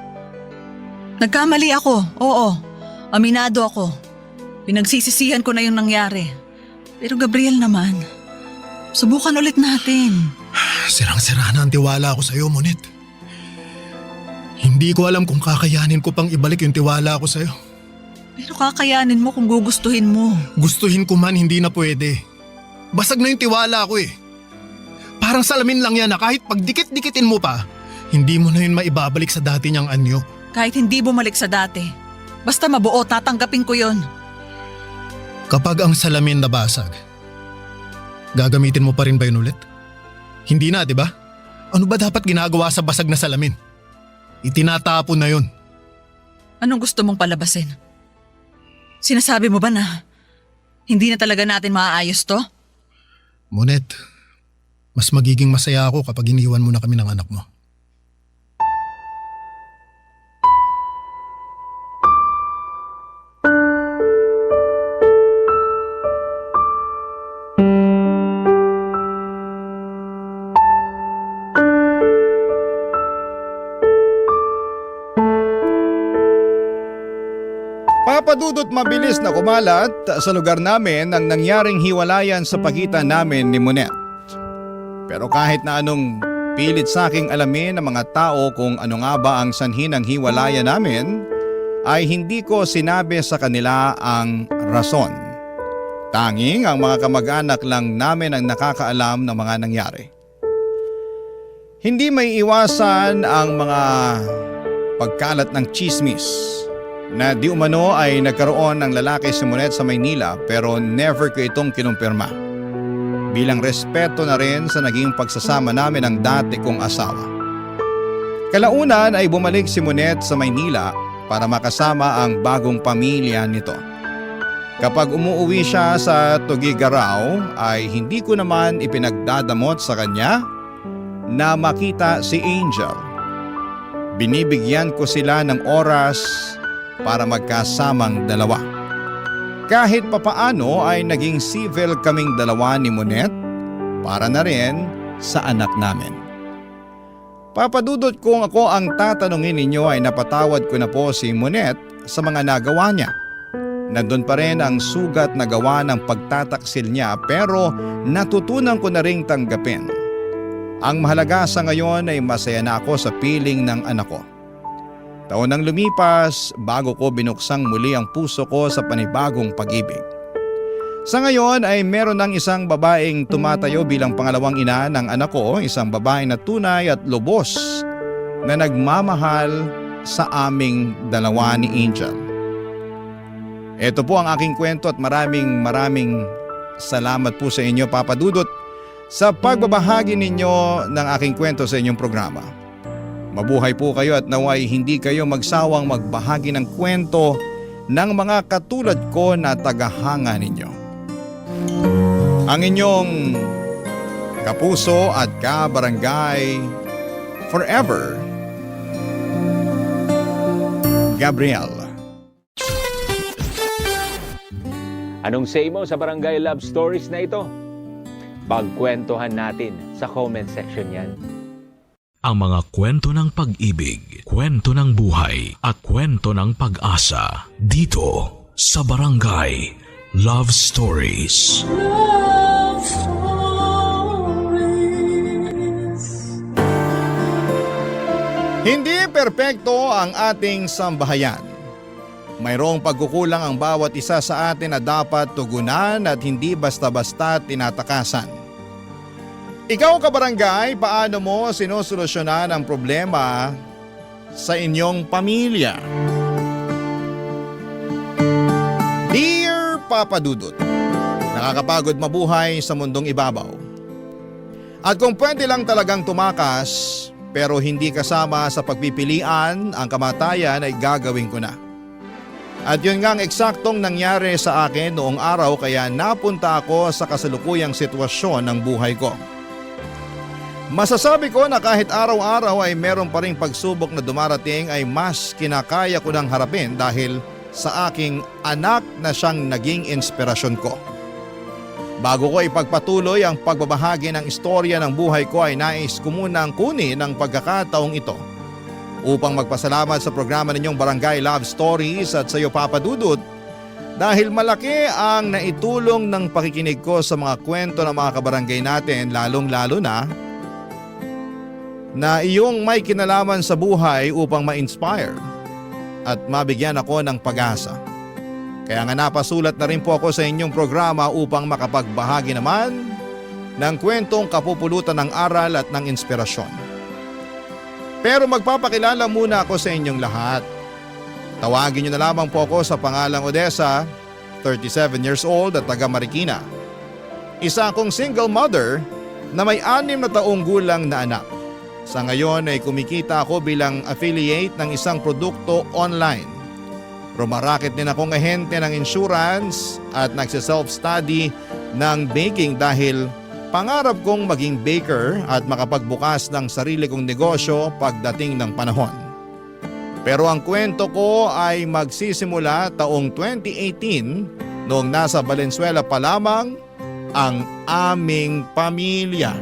Nagkamali ako, oo. Aminado ako. Pinagsisisihan ko na yung nangyari. Pero Gabriel naman, subukan ulit natin. Sirang-sira na ang tiwala ko sa iyo, Monet. Hindi ko alam kung kakayanin ko pang ibalik yung tiwala ko sa iyo. Pero kakayanin mo kung gugustuhin mo. Gustuhin ko man, hindi na pwede. Basag na yung tiwala ko eh. Parang salamin lang yan na kahit pagdikit-dikitin mo pa, hindi mo na yun maibabalik sa dati niyang anyo. Kahit hindi bumalik sa dati, basta mabuo, tatanggapin ko yon. Kapag ang salamin nabasag, gagamitin mo pa rin ba yun ulit? Hindi na, di ba? Ano ba dapat ginagawa sa basag na salamin? Itinatapon na yun. Anong gusto mong palabasin? Sinasabi mo ba na hindi na talaga natin maaayos to? Monet, mas magiging masaya ako kapag iniwan mo na kami ng anak mo. Papadudot mabilis na kumalat sa lugar namin ang nangyaring hiwalayan sa pagitan namin ni Monet. Pero kahit na anong pilit sa aking alamin ng mga tao kung ano nga ba ang sanhi ng hiwalayan namin, ay hindi ko sinabi sa kanila ang rason. Tanging ang mga kamag-anak lang namin ang nakakaalam ng mga nangyari. Hindi may iwasan ang mga pagkalat ng chismis na di umano ay nagkaroon ng lalaki si Monet sa Maynila pero never ko itong kinumpirma. Bilang respeto na rin sa naging pagsasama namin ng dati kong asawa. Kalaunan ay bumalik si Monet sa Maynila para makasama ang bagong pamilya nito. Kapag umuwi siya sa Tugigaraw ay hindi ko naman ipinagdadamot sa kanya na makita si Angel. Binibigyan ko sila ng oras para magkasamang dalawa. Kahit papaano ay naging civil kaming dalawa ni Monet para na rin sa anak namin. Papadudot kung ako ang tatanungin ninyo ay napatawad ko na po si Monet sa mga nagawa niya. Nandun pa rin ang sugat na gawa ng pagtataksil niya pero natutunan ko na ring tanggapin. Ang mahalaga sa ngayon ay masaya na ako sa piling ng anak ko. Taon nang lumipas bago ko binuksang muli ang puso ko sa panibagong pag-ibig. Sa ngayon ay meron ng isang babaeng tumatayo bilang pangalawang ina ng anak ko, isang babae na tunay at lubos na nagmamahal sa aming dalawa ni Angel. Ito po ang aking kwento at maraming salamat po sa inyo, Papa Dudut, sa pagbabahagi ninyo ng aking kwento sa inyong programa. Mabuhay po kayo at naway hindi kayo magsawang magbahagi ng kwento ng mga katulad ko na tagahanga ninyo. Ang inyong kapuso at kabarangay forever, Gabriel. Anong say mo sa Barangay Love Stories na ito? Pagkwentuhan natin sa comment section yan. Ang mga kwento ng pag-ibig, kwento ng buhay at kwento ng pag-asa dito sa Barangay Love Stories. Love Stories. Hindi perpekto ang ating sambahayan. Mayroong pagkukulang ang bawat isa sa atin na dapat tugunan at hindi basta-basta tinatakasan. Ikaw kabarangay, paano mo sinusolusyonan ang problema sa inyong pamilya? Dear Papa Dudut, nakakapagod mabuhay sa mundong ibabaw. At kung pwede lang talagang tumakas pero hindi kasama sa pagpipilian ang kamatayan ay gagawin ko na. At yun nga ang eksaktong nangyari sa akin noong araw kaya napunta ako sa kasalukuyang sitwasyon ng buhay ko. Masasabi ko na kahit araw-araw ay meron pa ring pagsubok na dumarating ay mas kinakaya ko nang harapin dahil sa aking anak na siyang naging inspirasyon ko. Bago ko ipagpatuloy ang pagbabahagi ng istorya ng buhay ko ay nais ko munang kunin ang pagkakataong ito upang magpasalamat sa programa ninyong Barangay Love Stories at sa iyo Papa Dudut dahil malaki ang naitulong ng pakikinig ko sa mga kwento ng mga kabarangay natin lalong-lalo na iyong may kinalaman sa buhay upang ma-inspire at mabigyan ako ng pag-asa. Kaya nga napasulat na rin po ako sa inyong programa upang makapagbahagi naman ng kwentong kapupulutan ng aral at ng inspirasyon. Pero magpapakilala muna ako sa inyong lahat. Tawagin niyo na lamang po ako sa pangalang Odessa, 37 years old at taga Marikina. Isa akong single mother na may 6 na taong gulang na anak. Sa ngayon ay kumikita ako bilang affiliate ng isang produkto online. Rumaraket din akong ahente ng insurance at nagsiself-study ng baking dahil pangarap kong maging baker at makapagbukas ng sarili kong negosyo pagdating ng panahon. Pero ang kwento ko ay magsisimula taong 2018 noong nasa Valenzuela pa lamang ang aming pamilya.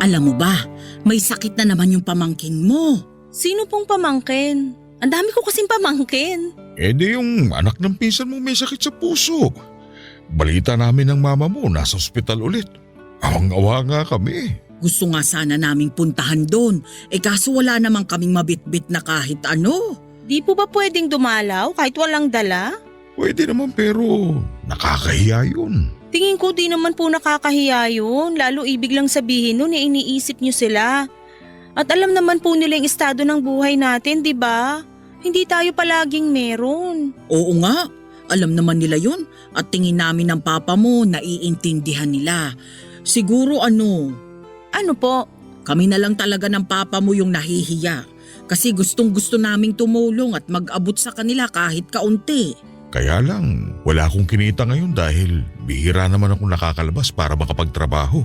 Alam mo ba, may sakit na naman yung pamangkin mo. Sino pong pamangkin? Ang dami ko kasing pamangkin. Di yung anak ng pinsan mo may sakit sa puso. Balita namin ng mama mo nasa ospital ulit. Awang-awa nga kami. Gusto nga sana naming puntahan doon. Kaso wala namang kaming mabitbit na kahit ano. Di po ba pwedeng dumalaw kahit walang dala? Pwede naman pero nakakahiya yun. Tingin ko di naman po nakakahiya yun. Lalo ibig lang sabihin nun iniisip nyo sila. At alam naman po nila yung estado ng buhay natin, di ba? Hindi tayo palaging meron. Oo nga, alam naman nila yun. At tingin namin ng papa mo, naiintindihan nila. Siguro ano po? Kami na lang talaga ng papa mo yung nahihiya. Kasi gustong gusto naming tumulong at mag-abot sa kanila kahit kaunti. Kaya lang, wala akong kinita ngayon dahil bihira naman akong nakakalabas para makapagtrabaho.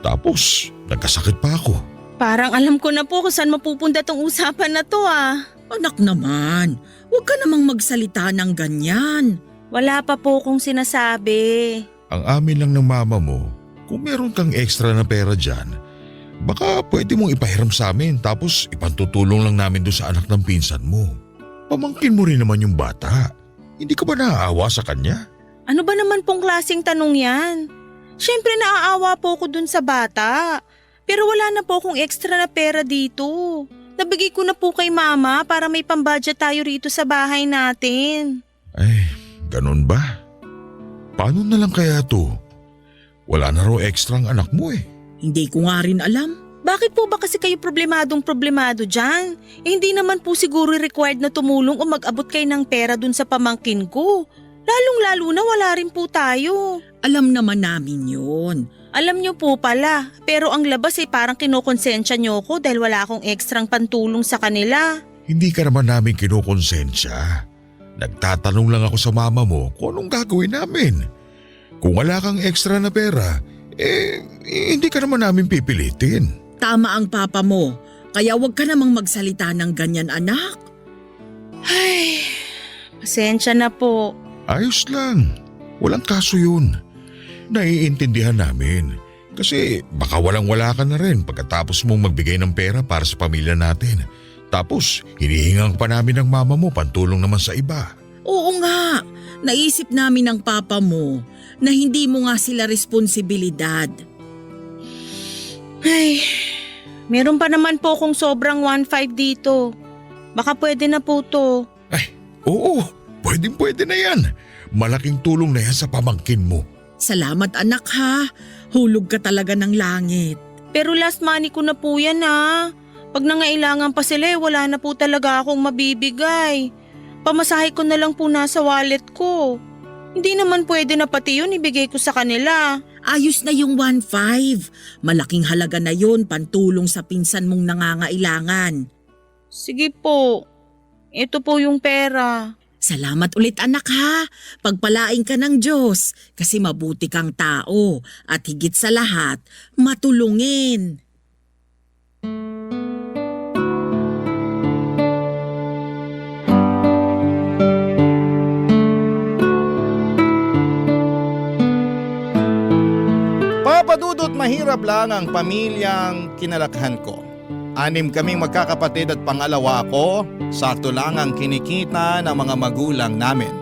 Tapos, nagkasakit pa ako. Parang alam ko na po kung saan mapupunta tong usapan na to ah. Anak naman, huwag ka namang magsalita ng ganyan. Wala pa po kong sinasabi. Ang amin lang ng mama mo, kung meron kang extra na pera dyan, baka pwede mong ipahiram sa amin tapos ipantutulong lang namin doon sa anak ng pinsan mo. Pamangkin mo rin naman yung bata. Hindi ka ba naaawa sa kanya? Ano ba naman pong klaseng tanong yan? Siyempre naaawa po ko dun sa bata. Pero wala na po akong extra na pera dito. Nabigay ko na po kay mama para may pambudget tayo rito sa bahay natin. Ay, ganun ba? Paano na lang kaya to? Wala na raw extra ang anak mo eh. Hindi ko nga rin alam. Bakit po ba kasi kayo problemado dyan? Hindi naman po siguro required na tumulong o mag-abot kayo ng pera dun sa pamangkin ko. Lalong-lalo na wala rin po tayo. Alam naman namin yun. Alam nyo po pala, pero ang labas parang kinokonsensya nyo ko dahil wala akong ekstrang pantulong sa kanila. Hindi ka naman namin kinukonsensya. Nagtatanong lang ako sa mama mo kung anong gagawin namin. Kung wala kang extra na pera, hindi ka naman namin pipilitin. Tama ang papa mo, kaya huwag ka namang magsalita ng ganyan anak. Ay, pasensya na po. Ayos lang, walang kaso yun. Naiintindihan namin. Kasi baka walang-wala ka na rin pagkatapos mong magbigay ng pera para sa pamilya natin. Tapos hinihingang pa namin ng mama mo pantulong naman sa iba. Oo nga, naisip namin ng papa mo na hindi mo nga sila responsibilidad. Ay, meron pa naman po kung sobrang 1.5 dito. Baka pwede na po to. Ay, oo, pwede na yan. Malaking tulong na yan sa pamangkin mo. Salamat anak ha, hulog ka talaga ng langit. Pero last money ko na po yan ha. Pag nangailangan pa sila wala na po talaga akong mabibigay. Pamasahe ko na lang po nasa wallet ko. Hindi naman pwede na pati yun ibigay ko sa kanila. Ayos na yung 1.5. Malaking halaga na yun pantulong sa pinsan mong nangangailangan. Sige po, ito po yung pera. Salamat ulit anak ha. Pagpalain ka ng Diyos kasi mabuti kang tao at higit sa lahat, matulungin. Papadudot mahirap lang ang pamilyang kinalakhan ko. 6 kaming magkakapatid at pangalawa ko, sakto lang ang kinikita ng mga magulang namin.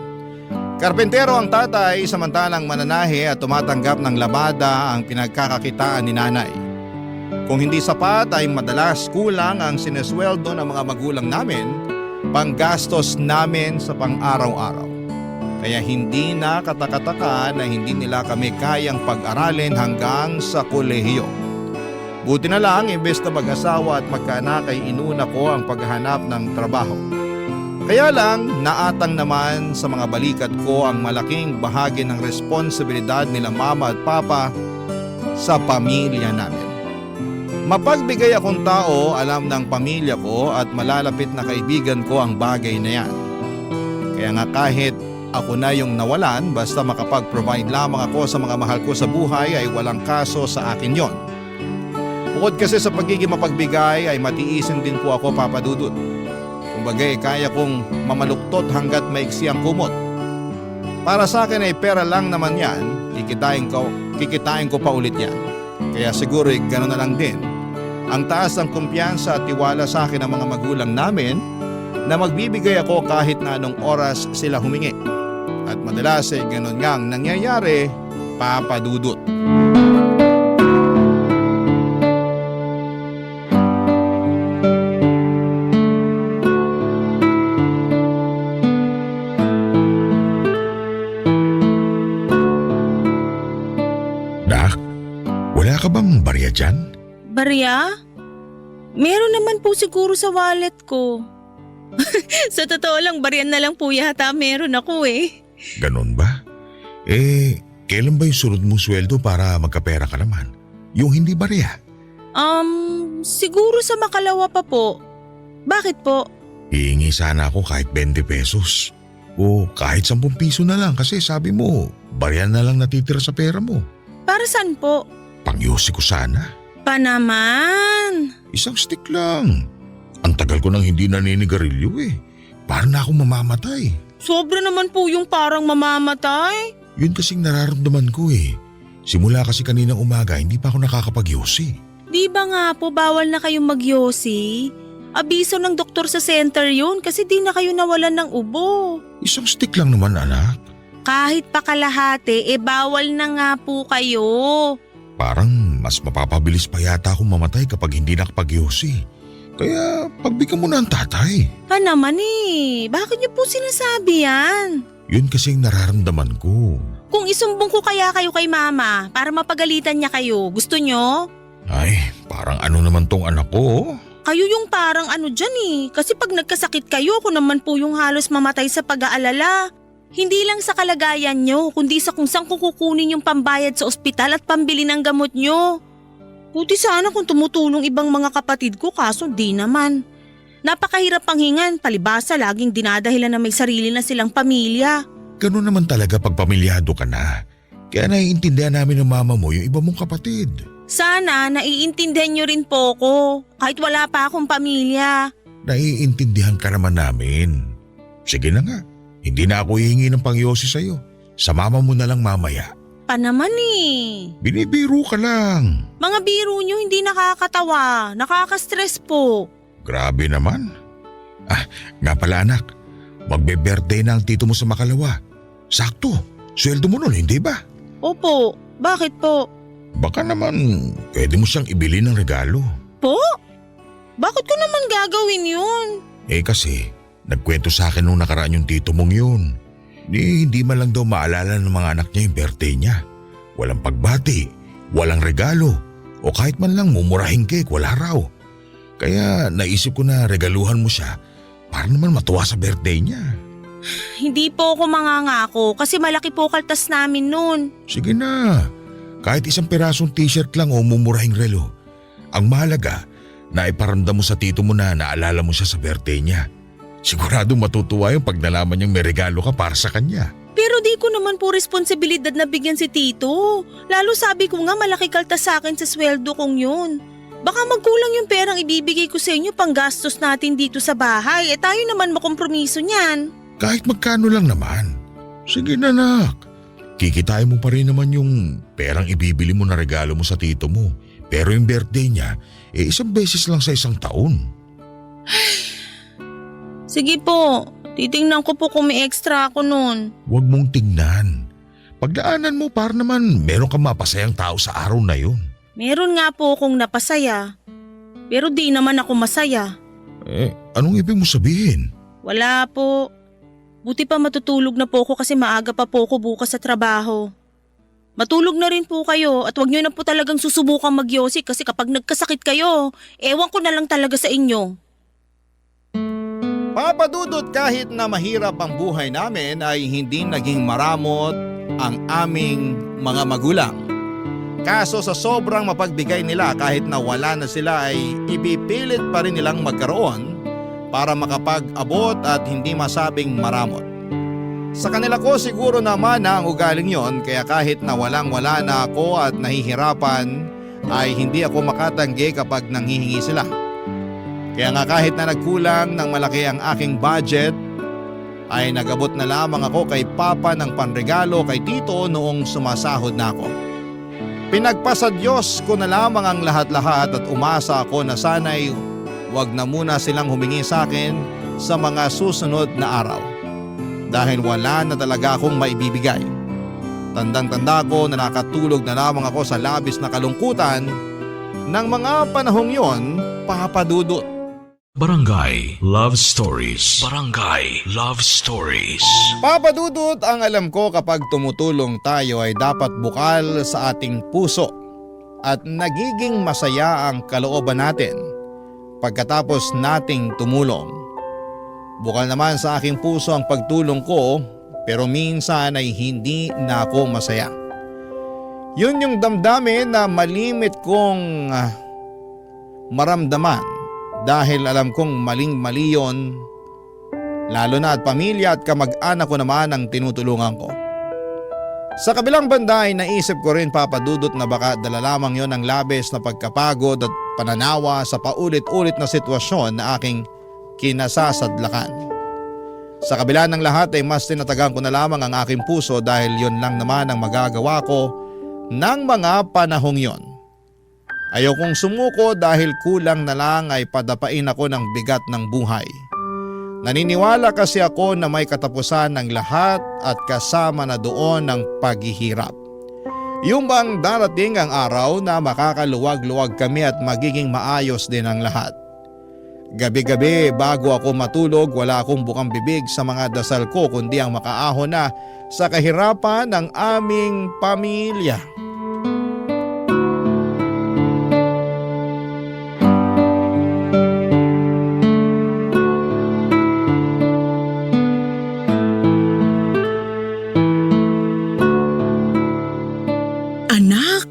Karpentero ang tatay samantalang mananahe at tumatanggap ng labada ang pinagkakakitaan ni nanay. Kung hindi sapat ay madalas kulang ang sinesweldo ng mga magulang namin, panggastos namin sa pang-araw-araw. Kaya hindi na katakataka na hindi nila kami kayang pag-aralin hanggang sa kolehiyo. Buti na lang, imbes na mag-asawa at magkaanak ay inuna ko ang paghahanap ng trabaho. Kaya lang, naatang naman sa mga balikat ko ang malaking bahagi ng responsibilidad nila mama at papa sa pamilya namin. Mapagbigay akong tao, alam ng pamilya ko at malalapit na kaibigan ko ang bagay na yan. Kaya nga kahit ako na yung nawalan, basta makapag-provide lamang ako sa mga mahal ko sa buhay ay walang kaso sa akin yon. Bukod kasi sa pagiging mapagbigay ay matiisin din po ako papadudot. Kumbagay kaya kong mamaluktot hanggat maiksi ang kumot. Para sa akin ay pera lang naman yan, kikitain ko pa ulit yan. Kaya siguro gano'n na lang din. Ang taas ng kumpiyansa at tiwala sa akin ng mga magulang namin na magbibigay ako kahit na anong oras sila humingi. At madalas gano'n ngang nangyayari, Papa Dudut. Nak, wala ka bang barya dyan? Barya? Meron naman po siguro sa wallet ko. Sa totoo lang, baryan na lang po yata meron ako eh. Ganon ba? Kailan ba yung sunod mong sweldo para magkapera ka naman? Yung hindi barya? Siguro sa makalawa pa po. Bakit po? Hihingi sana ako kahit 20 pesos. O kahit 10 piso na lang kasi sabi mo, barya na lang natitira sa pera mo. Para saan po? Pangyosi ko sana. Pa naman. Isang stick lang. Ang tagal ko nang hindi naninigarilyo eh. Parang na akong mamamatay. Sobra naman po yung parang mamamatay. Yun kasing nararamdaman ko eh. Simula kasi kaninang umaga hindi pa ako nakakapagyosi. Di ba nga po bawal na kayong magyosi? Abiso ng doktor sa center yun kasi di na kayo nawalan ng ubo. Isang stick lang naman anak. Kahit pa kalahati, bawal na nga po kayo. Parang mas mapapabilis pa yata akong mamatay kapag hindi nakapagyosi. Kaya pagbigyan mo na ang tatay. Ha naman bakit niyo po sinasabi yan? Yun kasing nararamdaman ko. Kung isumbong ko kaya kayo kay mama para mapagalitan niya kayo, gusto niyo? Ay, parang ano naman tong anak ko. Kayo yung parang ano dyan kasi pag nagkasakit kayo, ako naman po yung halos mamatay sa pag-aalala. Hindi lang sa kalagayan nyo, kundi sa kung saan ko kukunin yung pambayad sa ospital at pambili ng gamot nyo. Buti sana kung tumutulong ibang mga kapatid ko, kaso di naman. Napakahirap panghingan, palibasa laging dinadahilan na may sarili na silang pamilya. Ganun naman talaga pag pamilyado ka na. Kaya naiintindihan namin ng mama mo yung iba mong kapatid. Sana naiintindihan nyo rin po ko, kahit wala pa akong pamilya. Naiintindihan ka naman namin. Sige na nga, hindi na ako hihingi ng pangyosi sa'yo. Sa mama mo na lang mamaya. Pa naman Binibiro ka lang. Mga biro nyo hindi nakakatawa, nakaka-stress po. Grabe naman. Nga pala anak, magbe-birthday na ang tito mo sa Makalawa. Sakto, sweldo mo nun, hindi ba? Opo, bakit po? Baka naman pwede mo siyang ibili ng regalo. Po? Bakit ko naman gagawin yun? Kasi nagkwento sa akin nung nakaraan yung tito mong yun. Hindi man lang daw maalala ng mga anak niya yung birthday niya. Walang pagbati, walang regalo, o kahit man lang mumurahing cake, wala raw. Kaya naisip ko na regaluhan mo siya para naman matuwa sa birthday niya. Hindi po ako mangangako kasi malaki po kaltas namin noon. Sige na, kahit isang pirasong t-shirt lang o mumurahing relo. Ang mahalaga, na iparamdam mo sa tito mo na naalala mo siya sa birthday niya. Sigurado matutuwa yung pag nalaman niyang may regalo ka para sa kanya. Pero di ko naman po responsibilidad na bigyan si tito. Lalo sabi ko nga malaki kaltas sa akin sa sweldo kong yun. Baka magkulang yung perang ibibigay ko sa inyo pang gastos natin dito sa bahay. Tayo naman makompromiso niyan. Kahit magkano lang naman. Sige na nak. Kikitain mo pa rin naman yung perang ibibili mo na regalo mo sa tito mo. Pero yung birthday niya, isang beses lang sa isang taon. Sige po, titingnan ko po kung may extra ako nun. Huwag mong tingnan. Pagdaanan mo para naman meron kang mapasayang tao sa araw na yun. Meron nga po akong napasaya. Pero di naman ako masaya. Anong ibig mo sabihin? Wala po. Buti pa matutulog na po ako kasi maaga pa po ako bukas sa trabaho. Matulog na rin po kayo at wag nyo na po talagang susubukang magyosi kasi kapag nagkasakit kayo, ewan ko na lang talaga sa inyo. Papa Dudut, kahit na mahirap ang buhay namin ay hindi naging maramot ang aming mga magulang. Kaso sa sobrang mapagbigay nila kahit na wala na sila ay ipipilit pa rin nilang magkaroon para makapag-abot at hindi masabing maramot. Sa kanila ko siguro naman na ang ugaling yon kaya kahit na walang-wala na ako at nahihirapan ay hindi ako makatanggi kapag nanghihingi sila. Kaya nga kahit na nagkulang ng malaki ang aking budget, ay nagabot na lamang ako kay Papa ng panregalo kay Tito noong sumasahod na ako. Pinagpasa Diyos ko na lamang ang lahat-lahat at umasa ako na sana'y wag na muna silang humingi sa akin sa mga susunod na araw. Dahil wala na talaga akong maibibigay. Tandang-tanda ko na nakatulog na lamang ako sa labis na kalungkutan ng mga panahong yon, Papa Dudut. Barangay Love Stories. Barangay Love Stories. Papa Dudut, ang alam ko kapag tumutulong tayo ay dapat bukal sa ating puso at nagiging masaya ang kalooban natin pagkatapos nating tumulong. Bukal naman sa aking puso ang pagtulong ko pero minsan ay hindi na ako masaya. Yun yung damdamin na malimit kong maramdaman dahil alam kong maling-mali yun, lalo na at pamilya at kamag-anak ko naman ang tinutulungan ko. Sa kabilang banda ay naisip ko rin, Papa Dudut, na baka dala lamang yon ng labis na pagkapagod at pananawa sa paulit-ulit na sitwasyon na aking kinasasadlakan. Sa kabila ng lahat ay mas tinatagan ko na lamang ang aking puso dahil yon lang naman ang magagawa ko ng mga panahong yon. Ayokong sumuko dahil kulang na lang ay padapain ako ng bigat ng buhay. Naniniwala kasi ako na may katapusan ng lahat at kasama na doon ang paghihirap. Yung bang darating ang araw na makakaluwag-luwag kami at magiging maayos din ang lahat. Gabi-gabi bago ako matulog, wala akong bukang bibig sa mga dasal ko kundi ang makaahon na sa kahirapan ng aming pamilya. Anak,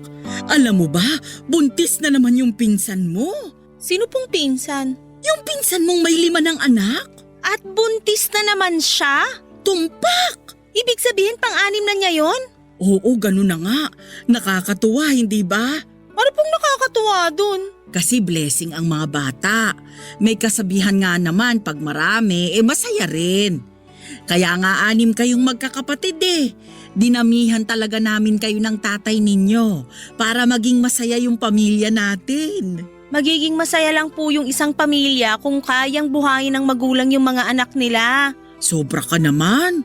alam mo ba, buntis na naman yung pinsan mo. Sino pong pinsan? Yung pinsan mong may 5 ng anak. At buntis na naman siya? Tumpak! Ibig sabihin pang-anim na niya yon? Oo, ganun na nga. Nakakatuwa, hindi ba? Ano pong nakakatuwa dun? Kasi blessing ang mga bata. May kasabihan nga naman, pag marami, masaya rin. Kaya nga 6 kayong magkakapatid eh. Dinamihan talaga namin kayo ng tatay ninyo para maging masaya yung pamilya natin. Magiging masaya lang po yung isang pamilya kung kayang buhayin ng magulang yung mga anak nila. Sobra ka naman.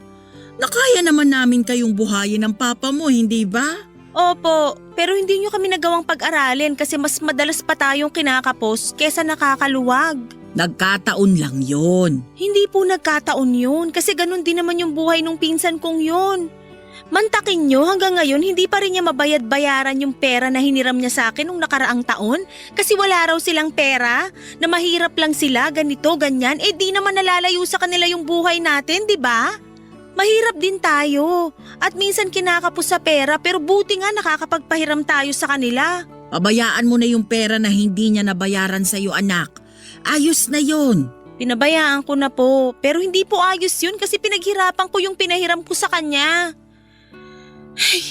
Nakaya naman namin kayong buhayin ng papa mo, hindi ba? Opo, pero hindi nyo kami nagawang pag-aralin kasi mas madalas pa tayong kinakapos kesa nakakaluwag. Nagkataon lang yon. Hindi po nagkataon yun kasi ganun din naman yung buhay nung pinsan kong yun. Mantakin nyo, hanggang ngayon hindi pa rin niya mabayad-bayaran yung pera na hiniram niya sa akin nung nakaraang taon kasi wala raw silang pera, na mahirap lang sila, ganito, ganyan, di naman nalalayo sa kanila yung buhay natin, di ba? Mahirap din tayo at minsan kinakapos sa pera pero buti nga nakakapagpahiram tayo sa kanila. Pabayaan mo na yung pera na hindi niya nabayaran sa'yo, anak. Ayos na yon. Pinabayaan ko na po, pero hindi po ayos yun kasi pinaghirapan ko yung pinahiram ko sa kanya. Ay,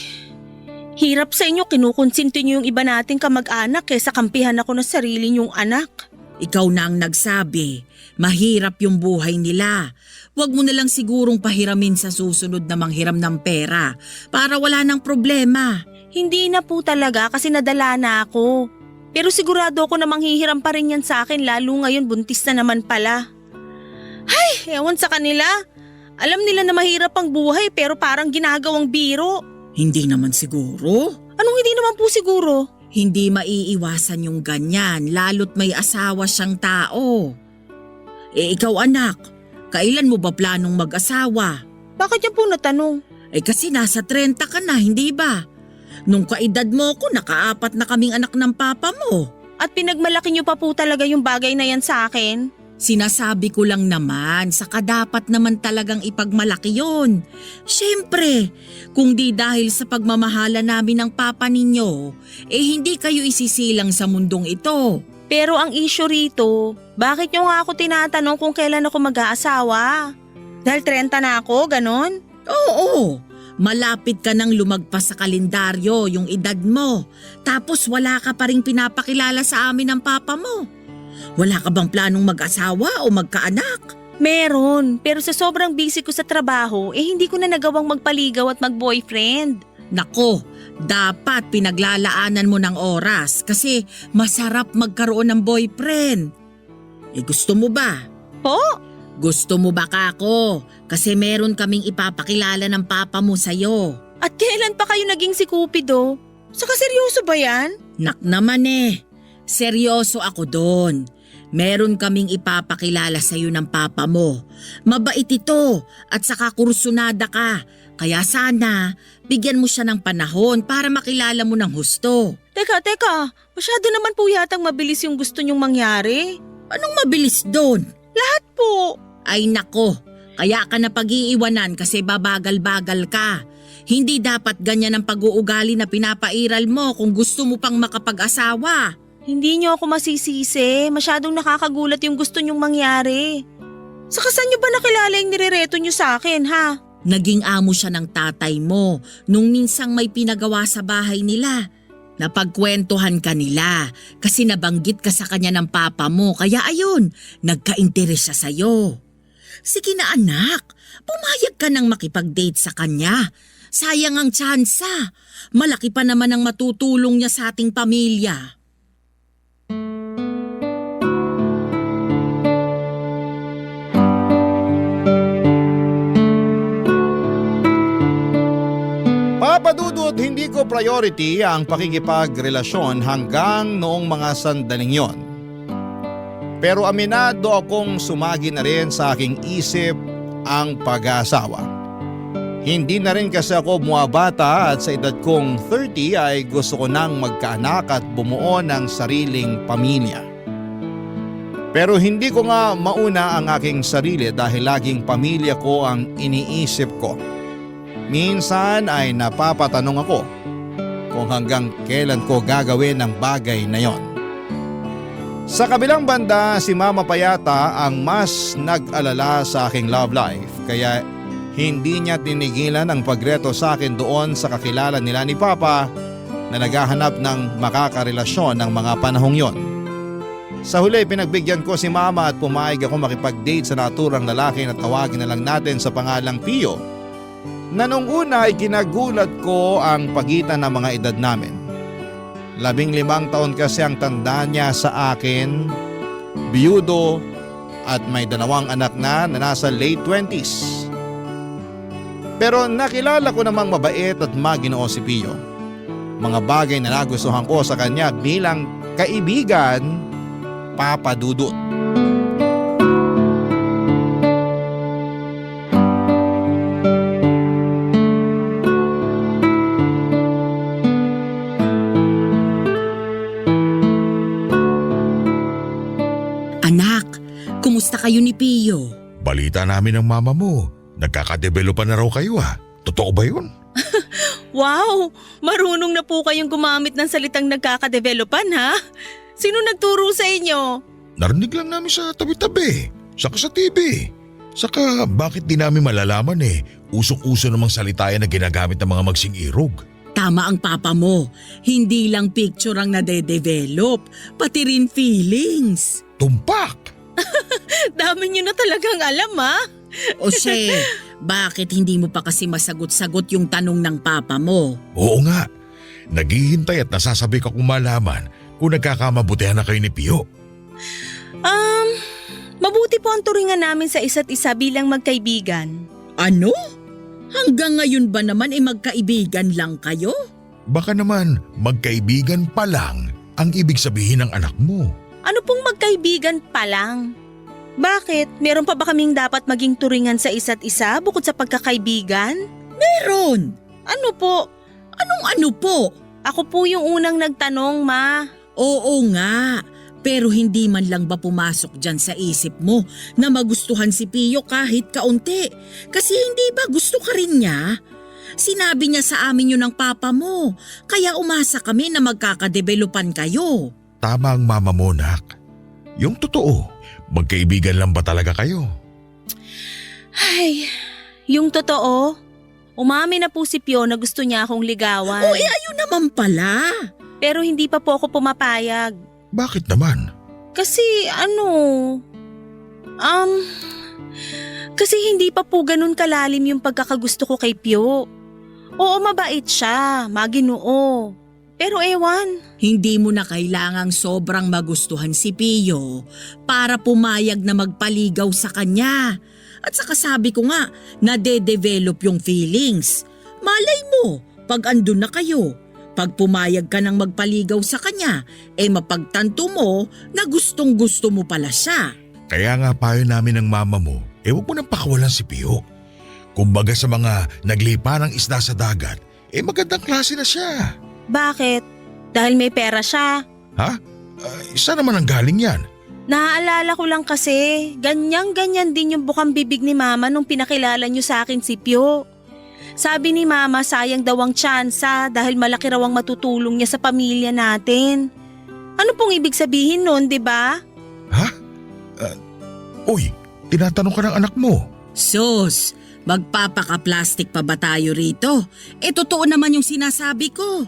hirap sa inyo, kinukonsinti niyo yung iba nating kamag-anak kaysa kampihan ako ng sarili niyong anak. Ikaw na ang nagsabi, mahirap yung buhay nila. Huwag mo na lang sigurong pahiramin sa susunod na manghiram ng pera para wala nang problema. Hindi na po talaga kasi nadala na ako. Pero sigurado ako na manghihiram pa rin yan sa akin lalo ngayon buntis na naman pala. Ay, ewan sa kanila. Alam nila na mahirap ang buhay pero parang ginagawang biro. Hindi naman siguro. Anong hindi naman po siguro? Hindi maiiwasan yung ganyan lalo't may asawa siyang tao. Ikaw anak, kailan mo ba planong mag-asawa? Bakit niya po natanong? Kasi nasa 30 ka na, hindi ba? Nung kaedad mo ko, naka-4 na kaming anak ng papa mo. At pinagmalaki niyo pa po talaga yung bagay na yan sa akin? Sinasabi ko lang naman, saka dapat naman talagang ipagmalaki yon. Siyempre, kung di dahil sa pagmamahala namin ng papa ninyo, hindi kayo isisilang sa mundong ito. Pero ang issue rito, bakit nyo nga ako tinatanong kung kailan ako mag-aasawa? Dahil 30 na ako, ganon? Oo, malapit ka nang lumagpas sa kalendaryo yung edad mo. Tapos wala ka pa ring pinapakilala sa amin ng papa mo. Wala ka bang planong mag-asawa o magkaanak? Meron, pero sa sobrang busy ko sa trabaho, hindi ko na nagawang magpaligaw at mag-boyfriend. Nako, dapat pinaglalaanan mo ng oras kasi masarap magkaroon ng boyfriend. Gusto mo ba? Po? Gusto mo ba kako? Kasi meron kaming ipapakilala ng papa mo sa'yo. At kailan pa kayo naging si Cupido? Saka seryoso ba yan? Nak naman seryoso ako doon. Meron kaming ipapakilala sa'yo ng papa mo. Mabait ito at saka kursunada ka. Kaya sana, bigyan mo siya ng panahon para makilala mo ng husto. Teka, masyado naman po yatang mabilis yung gusto nyong mangyari. Anong mabilis doon? Lahat po. Ay nako, kaya ka na pag-iiwanan kasi babagal-bagal ka. Hindi dapat ganyan ang pag-uugali na pinapairal mo kung gusto mo pang makapag-asawa. Hindi niyo ako masisisi. Masyadong nakakagulat yung gusto nyong mangyari. Saka saan niyo ba nakilala yung nirereto niyo sa akin, ha? Naging amo siya ng tatay mo nung minsang may pinagawa sa bahay nila. Napagkwentuhan ka nila kasi nabanggit ka sa kanya ng papa mo kaya ayun, nagka-interes siya sa'yo. Sige na anak, pumayag ka nang makipag-date sa kanya. Sayang ang tsansa. Malaki pa naman ang matutulong niya sa ating pamilya. Papa Dudut, hindi ko priority ang pakikipagrelasyon hanggang noong mga sandaling yon. Pero aminado akong sumagi na rin sa aking isip ang pag-aasawa. Hindi na rin kasi ako bumabata at sa edad kong 30 ay gusto ko nang magkaanak at bumuo ng sariling pamilya. Pero hindi ko nga mauna ang aking sarili dahil laging pamilya ko ang iniisip ko. Minsan ay napapatanong ako kung hanggang kailan ko gagawin ang bagay na yon. Sa kabilang banda, si Mama Payata ang mas nag-alala sa aking love life kaya hindi niya tinigilan ang pagreto sa akin doon sa kakilala nila ni Papa na naghahanap ng makakarelasyon ng mga panahong yon. Sa huli, pinagbigyan ko si Mama at pumayag ako makipag-date sa naturang lalaki na tawagin na lang natin sa pangalang Pio, na nung una ay kinagulat ko ang pagitan ng mga edad namin. 15 taon kasi ang tanda niya sa akin, biyudo at may 2 anak na nasa late 20s. Pero nakilala ko namang mabait at maginoo si Pio. Mga bagay na nagustuhan ko sa kanya bilang kaibigan, Papa Dudut. Kumusta kayo ni Pio? Balita namin ng mama mo, nagkakadevelopan na raw kayo ha. Totoo ba yun? Wow! Marunong na po kayong gumamit ng salitang nagkakadevelopan, ha? Sino nagturo sa inyo? Narinig lang namin sa tabi-tabi, saka sa TV. Saka bakit di namin malalaman usok-uso namang salita yan na ginagamit ng mga magsing-irog. Tama ang papa mo, hindi lang picture ang nade-develop, pati rin feelings. Tumpak! Dami nyo na talagang alam, ha? Ose, bakit hindi mo pa kasi masagot-sagot yung tanong ng papa mo? Oo nga, naghihintay at nasasabi ka kung malaman kung nagkakamabutihan na kayo ni Pio. Mabuti po ang turingan namin sa isa't isa bilang magkaibigan. Ano? Hanggang ngayon ba naman magkaibigan lang kayo? Baka naman magkaibigan pa lang ang ibig sabihin ng anak mo. Ano pong magkaibigan pa lang? Bakit? Meron pa ba kaming dapat maging turingan sa isa't isa bukod sa pagkakaibigan? Meron! Ano po? Anong ano po? Ako po yung unang nagtanong, Ma. Oo nga, pero hindi man lang ba pumasok dyan sa isip mo na magustuhan si Pio kahit kaunti? Kasi hindi ba gusto ka rin niya? Sinabi niya sa amin yun ng papa mo, kaya umasa kami na magkakadevelopan kayo. Tama ang mama mo, nak. Yung totoo, magkaibigan lang ba talaga kayo? Ay, yung totoo, umamin na po si Pio na gusto niya akong ligawan. O ayun naman pala. Pero hindi pa po ako pumapayag. Bakit naman? Kasi kasi hindi pa po ganun kalalim yung pagkakagusto ko kay Pio. Oo, mabait siya, maginoo. Pero ewan. Hindi mo na kailangang sobrang magustuhan si Pio para pumayag na magpaligaw sa kanya. At saka sabi ko nga, nade-develop yung feelings. Malay mo, pag andun na kayo, pag pumayag ka ng magpaligaw sa kanya, mapagtanto mo na gustong gusto mo pala siya. Kaya nga payo namin ng mama mo, huwag mo nang pakawalan si Pio. Kumbaga sa mga naglipa ng isda sa dagat, magandang klase na siya. Bakit? Dahil may pera siya. Ha? Saan naman ang galing yan? Naaalala ko lang kasi, ganyan-ganyan din yung bukang bibig ni Mama nung pinakilala niyo sa akin si Pio. Sabi ni Mama sayang daw ang tsansa dahil malaki raw ang matutulong niya sa pamilya natin. Ano pong ibig sabihin nun, di ba? Ha? Uy, tinatanong ka ng anak mo. Sus, magpapaka-plastic pa ba tayo rito? Totoo naman yung sinasabi ko.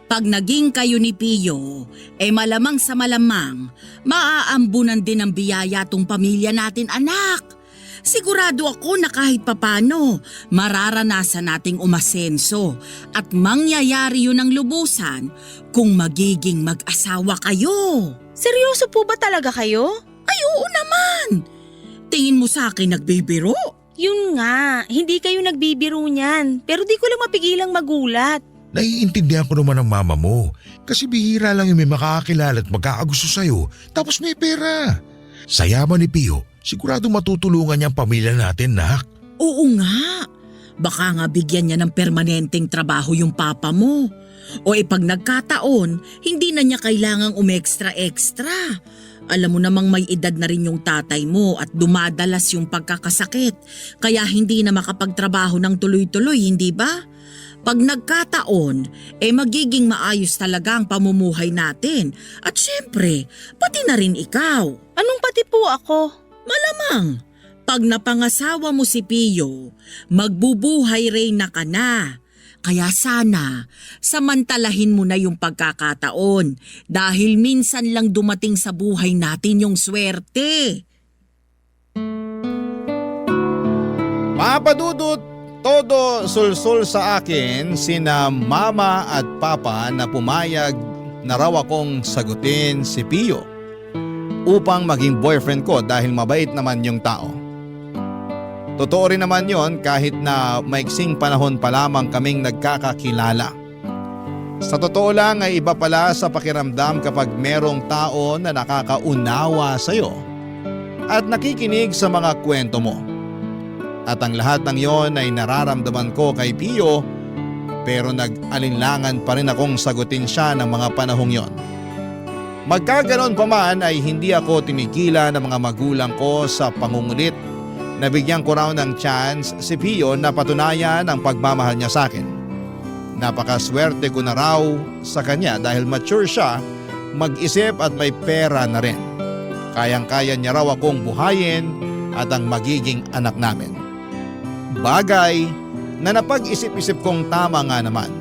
Pag naging kayo ni Pio, malamang sa malamang, maaambunan din ng biyaya tong pamilya natin, anak. Sigurado ako na kahit papano, mararanasan nating umasenso at mangyayari yun ng lubusan kung magiging mag-asawa kayo. Seryoso po ba talaga kayo? Ay, oo naman. Tingin mo sa akin nagbibiro? Yun nga, hindi kayo nagbibiro niyan, pero di ko lang mapigilang magulat. Naiintindihan ko naman ang mama mo kasi bihira lang yung may makakakilala at magkakagusto sa'yo tapos may pera. Sa yaman ni Pio, sigurado matutulungan niya ang pamilya natin, nak. Oo nga. Baka nga bigyan niya ng permanenteng trabaho yung papa mo. O pag nagkataon, hindi na niya kailangang umextra-extra. Alam mo namang may edad na rin yung tatay mo at dumadalas yung pagkakasakit. Kaya hindi na makapagtrabaho ng tuloy-tuloy, hindi ba? Pag nagkataon, magiging maayos talaga ang pamumuhay natin. At syempre, pati na rin ikaw. Anong pati po ako? Malamang, pag napangasawa mo si Pio, magbubuhay reyna ka na. Kaya sana, samantalahin mo na yung pagkakataon dahil minsan lang dumating sa buhay natin yung swerte. Papadudot, todo sulsul sa akin sina mama at papa na pumayag na raw akong sagutin si Pio upang maging boyfriend ko dahil mabait naman yung tao. Totoo rin naman yon kahit na maiksing panahon pa lamang kaming nagkakakilala. Sa totoo lang ay iba pala sa pakiramdam kapag merong tao na nakakaunawa sa'yo at nakikinig sa mga kwento mo. At ang lahat ng yon ay nararamdaman ko kay Pio pero nag-alinlangan pa rin akong sagutin siya ng mga panahong yon. Magkaganon pa man ay hindi ako tinigila ng mga magulang ko sa pangungulit na bigyan ko raw ng chance si Pio na patunayan ang pagmamahal niya sa akin. Napakaswerte ko na raw sa kanya dahil mature siya, mag-isip at may pera na rin. Kayang-kaya niya raw akong buhayin at ang magiging anak namin. Bagay na napag-isip-isip kong tama nga naman.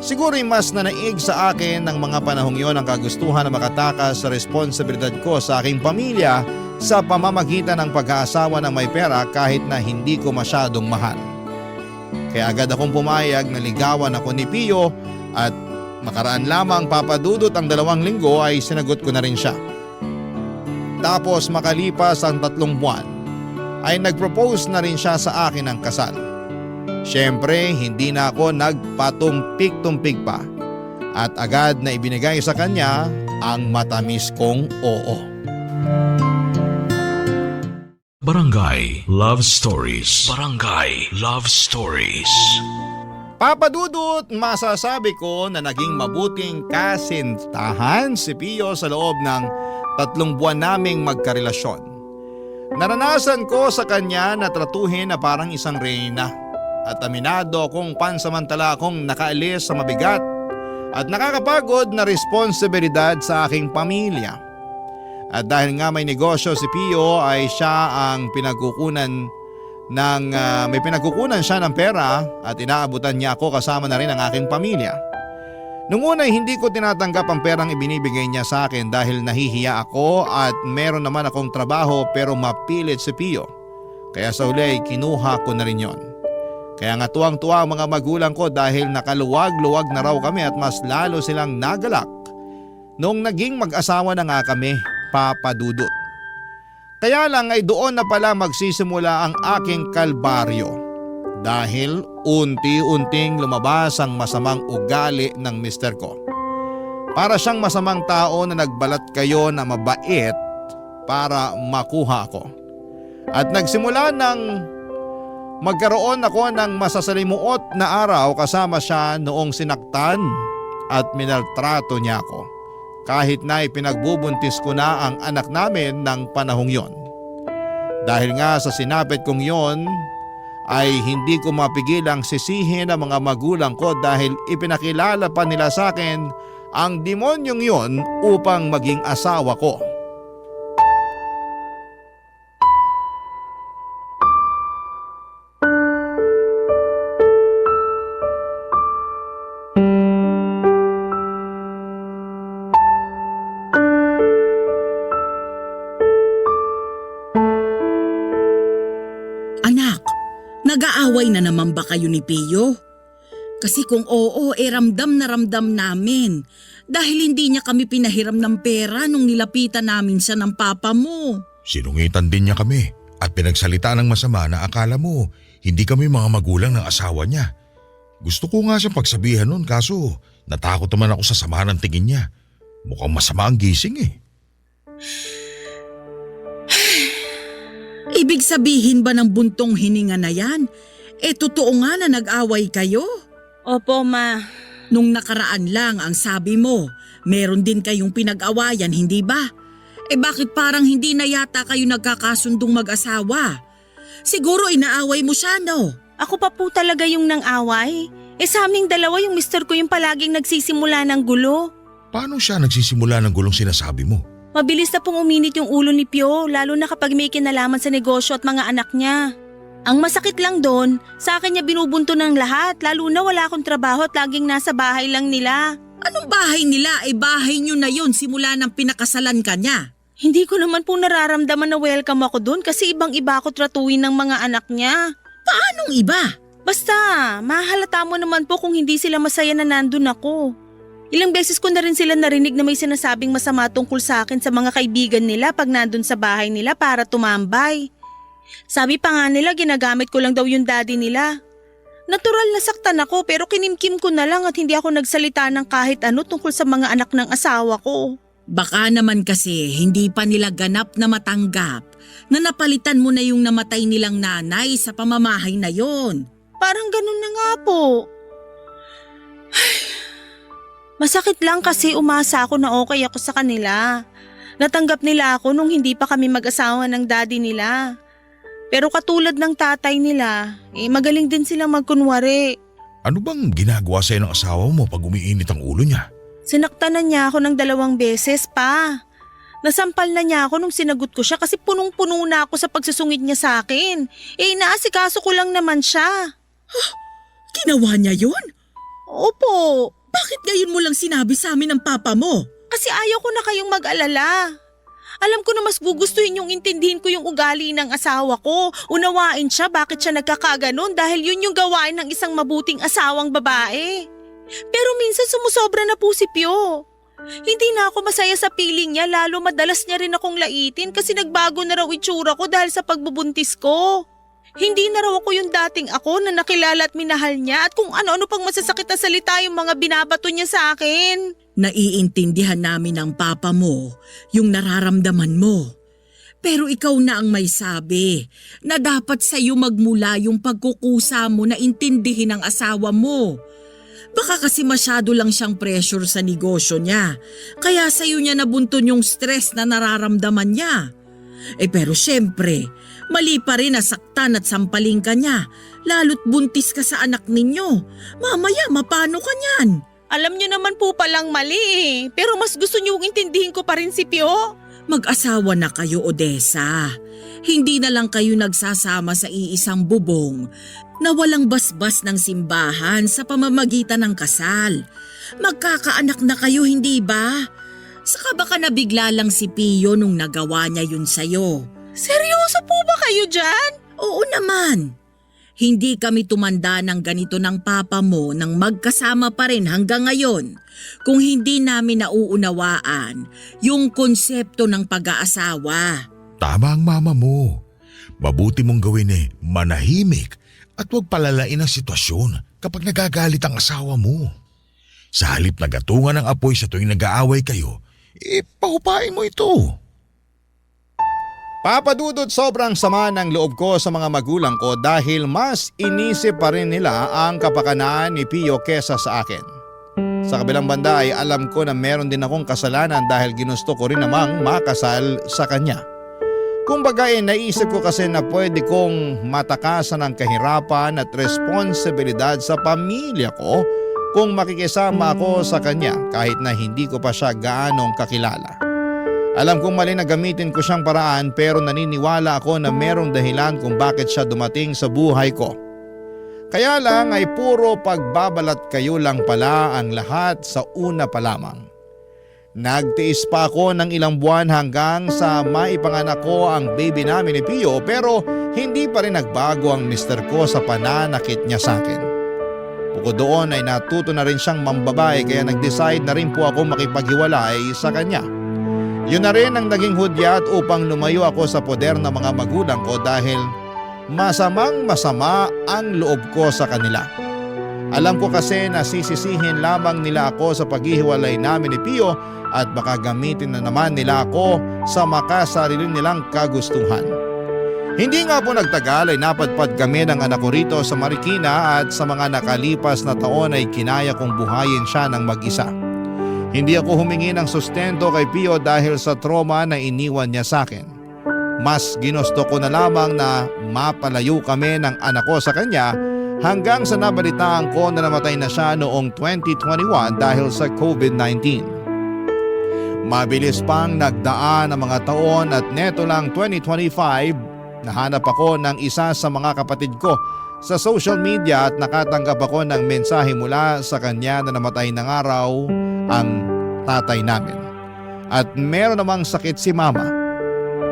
Siguro'y mas nanaig sa akin ng mga panahong yon ang kagustuhan na makatakas sa responsibilidad ko sa aking pamilya sa pamamagitan ng pag-aasawa ng may pera kahit na hindi ko masyadong mahal. Kaya agad akong pumayag na ligawan ako ni Pio at makaraan lamang papadudot ang 2 linggo ay sinagot ko na rin siya. Tapos makalipas ang 3 buwan ay nag-propose na rin siya sa akin ng kasal. Siyempre, hindi na ako nagpatumpik-tumpik pa at agad na ibinigay sa kanya ang matamis kong oo. Barangay Love Stories. Barangay Love Stories. Papadudot, masasabi ko na naging mabuting kasintahan si Pio sa loob ng 3 buwan naming magkarelasyon. Naranasan ko sa kanya na tratuhin na parang isang reyna at aminado kung pansamantala akong nakaalis sa mabigat at nakakapagod na responsibilidad sa aking pamilya. At dahil nga may negosyo si Pio ay siya ang may pinagkukunan siya ng pera at inaabutan niya ako kasama na rin ang aking pamilya. Nung una hindi ko tinatanggap ang perang ibinibigay niya sa akin dahil nahihiya ako at meron naman akong trabaho pero mapilit si Pio. Kaya sa huli ay kinuha ko na rin yon. Kaya nga tuwang-tuwa ang mga magulang ko dahil nakaluwag-luwag na raw kami at mas lalo silang nagalak noong naging mag-asawa na nga kami, Papa Dudut. Kaya lang ay doon na pala magsisimula ang aking kalbaryo dahil unti-unting lumabas ang masamang ugali ng mister ko. Para siyang masamang tao na nagbalat kayo na mabait para makuha ako. At nagsimula ng magkaroon ako ng masasalimuot na araw kasama siya noong sinaktan at minaltrato niya ako. Kahit na ipinagbubuntis ko na ang anak namin ng panahong yon. Dahil nga sa sinapit kong yon ay hindi ko mapigilang sisihin ang mga magulang ko dahil ipinakilala pa nila sa akin ang demonyong yon upang maging asawa ko. Anak, nag-aaway na naman ba kayo ni Pio? Kasi kung oo, ramdam na ramdam namin. Dahil hindi niya kami pinahiram ng pera nung nilapitan namin siya ng papa mo. Sinungitan din niya kami at pinagsalita ng masama na akala mo hindi kami mga magulang ng asawa niya. Gusto ko nga siyang pagsabihan nun kaso natakot naman ako sa sama ng tingin niya. Mukhang masama ang gising eh. Ibig sabihin ba ng buntong hininga na yan? Totoo nga na nag-away kayo? Opo, Ma. Nung nakaraan lang ang sabi mo, meron din kayong pinag-awayan, hindi ba? Bakit parang hindi na yata kayo nagkakasundong mag-asawa? Siguro inaaway mo siya, no? Ako pa po talaga yung nang-away. Sa aming dalawa yung mister ko yung palaging nagsisimula ng gulo. Paano siya nagsisimula ng gulong sinasabi mo? Mabilis na pong uminit yung ulo ni Pio, lalo na kapag may kinalaman sa negosyo at mga anak niya. Ang masakit lang doon, sa akin niya binubunto ng lahat, lalo na wala akong trabaho at laging nasa bahay lang nila. Anong bahay nila? Bahay niyo na yon simula nang pinakasalan ka niya. Hindi ko naman po nararamdaman na welcome ako doon kasi ibang-iba ako tratuin ng mga anak niya. Paanong iba? Basta, mahalata mo naman po kung hindi sila masaya na nandun ako. Ilang beses ko na rin sila narinig na may sinasabing masama tungkol sa akin sa mga kaibigan nila pag nandun sa bahay nila para tumambay. Sabi pa nga nila ginagamit ko lang daw yung daddy nila. Natural na saktan ako pero kinimkim ko na lang at hindi ako nagsalita ng kahit ano tungkol sa mga anak ng asawa ko. Baka naman kasi hindi pa nila ganap na matanggap na napalitan mo na yung namatay nilang nanay sa pamamahay na yon. Parang ganun na nga po. Masakit lang kasi umasa ako na okay ako sa kanila. Natanggap nila ako nung hindi pa kami mag-asawa ng daddy nila. Pero katulad ng tatay nila, magaling din silang magkunwari. Ano bang ginagawa sa'yo ng asawa mo pag umiinit ang ulo niya? Sinaktan na niya ako ng 2 beses pa. Nasampal na niya ako nung sinagot ko siya kasi punong-puno na ako sa pagsusungit niya sa akin. Inaasikaso ko lang naman siya. Ginawa niya yun? Opo. Bakit ngayon mo lang sinabi sa amin ng papa mo? Kasi ayaw ko na kayong mag-alala. Alam ko na mas gugustuhin yung intindihin ko yung ugali ng asawa ko. Unawain siya bakit siya nagkakaganon dahil yun yung gawain ng isang mabuting asawang babae. Pero minsan sumusobra na po si Pio. Hindi na ako masaya sa piling niya lalo madalas niya rin akong laitin kasi nagbago na raw itsura ko dahil sa pagbubuntis ko. Hindi na raw ako yung dating ako na nakilala at minahal niya at kung ano-ano pang masasakit na salita yung mga binabato niya sa akin. Naiintindihan namin ng papa mo yung nararamdaman mo. Pero ikaw na ang may sabi na dapat sa'yo magmula yung pagkukusa mo na intindihin ang asawa mo. Baka kasi masyado lang siyang pressure sa negosyo niya. Kaya sa'yo niya nabunton yung stress na nararamdaman niya. Pero syempre, mali pa rin na saktan at sampaling ka niya. Lalo't buntis ka sa anak ninyo. Mamaya, mapano ka niyan? Alam niyo naman po palang mali pero mas gusto niyo intindihin ko pa rin si Pio. Mag-asawa na kayo, Odessa. Hindi na lang kayo nagsasama sa iisang bubong na walang basbas ng simbahan sa pamamagitan ng kasal. Magkakaanak na kayo, hindi ba? Saka baka nabigla lang si Pio nung nagawa niya yun sa'yo. Seryoso po ba kayo dyan? Oo naman. Hindi kami tumanda ng ganito ng papa mo nang magkasama pa rin hanggang ngayon kung hindi namin nauunawaan yung konsepto ng pag-aasawa. Tama ang mama mo. Mabuti mong gawin manahimik at huwag palalain ang sitwasyon kapag nagagalit ang asawa mo. Sa halip na gatungan ng apoy sa tuwing nag-aaway kayo, pahupain mo ito. Papa Dudut, sobrang sama ng loob ko sa mga magulang ko dahil mas inisip pa rin nila ang kapakanan ni Pio kesa sa akin. Sa kabilang banda ay alam ko na meron din akong kasalanan dahil ginusto ko rin namang makasal sa kanya. Kumbaga naisip ko kasi na pwede kong matakasan ang kahirapan at responsibilidad sa pamilya ko kung makikisama ako sa kanya kahit na hindi ko pa siya gaanong kakilala. Alam kong mali na gamitin ko siyang paraan pero naniniwala ako na merong dahilan kung bakit siya dumating sa buhay ko. Kaya lang ay puro pagbabalat kayo lang pala ang lahat sa una pa lamang. Nagtiis pa ako ng ilang buwan hanggang sa maipanganak ko ang baby namin ni Pio pero hindi pa rin nagbago ang mister ko sa pananakit niya sa akin. Bukod doon ay natuto na rin siyang mambabae kaya nag-decide na rin po ako makipaghiwalay sa kanya. Yun na rin ang naging hudyat upang lumayo ako sa poder ng mga magulang ko dahil masamang masama ang loob ko sa kanila. Alam ko kasi na sisisihin lamang nila ako sa paghihiwalay namin ni Pio at baka gamitin na naman nila ako sa makasarili nilang kagustuhan. Hindi nga po nagtagal ay napadpad kami ng anak ko rito sa Marikina at sa mga nakalipas na taon ay kinaya kong buhayin siya ng mag-isa. Hindi ako humingi ng sustento kay Pio dahil sa trauma na iniwan niya sa akin. Mas ginusto ko na lamang na mapalayo kami ng anak ko sa kanya hanggang sa nabalitaan ko na namatay na siya noong 2021 dahil sa COVID-19. Mabilis pang nagdaan ang mga taon at neto lang 2025, nahanap ako ng isa sa mga kapatid ko sa social media at nakatanggap ako ng mensahe mula sa kanya na namatay ng araw ang tatay namin. At meron namang sakit si mama.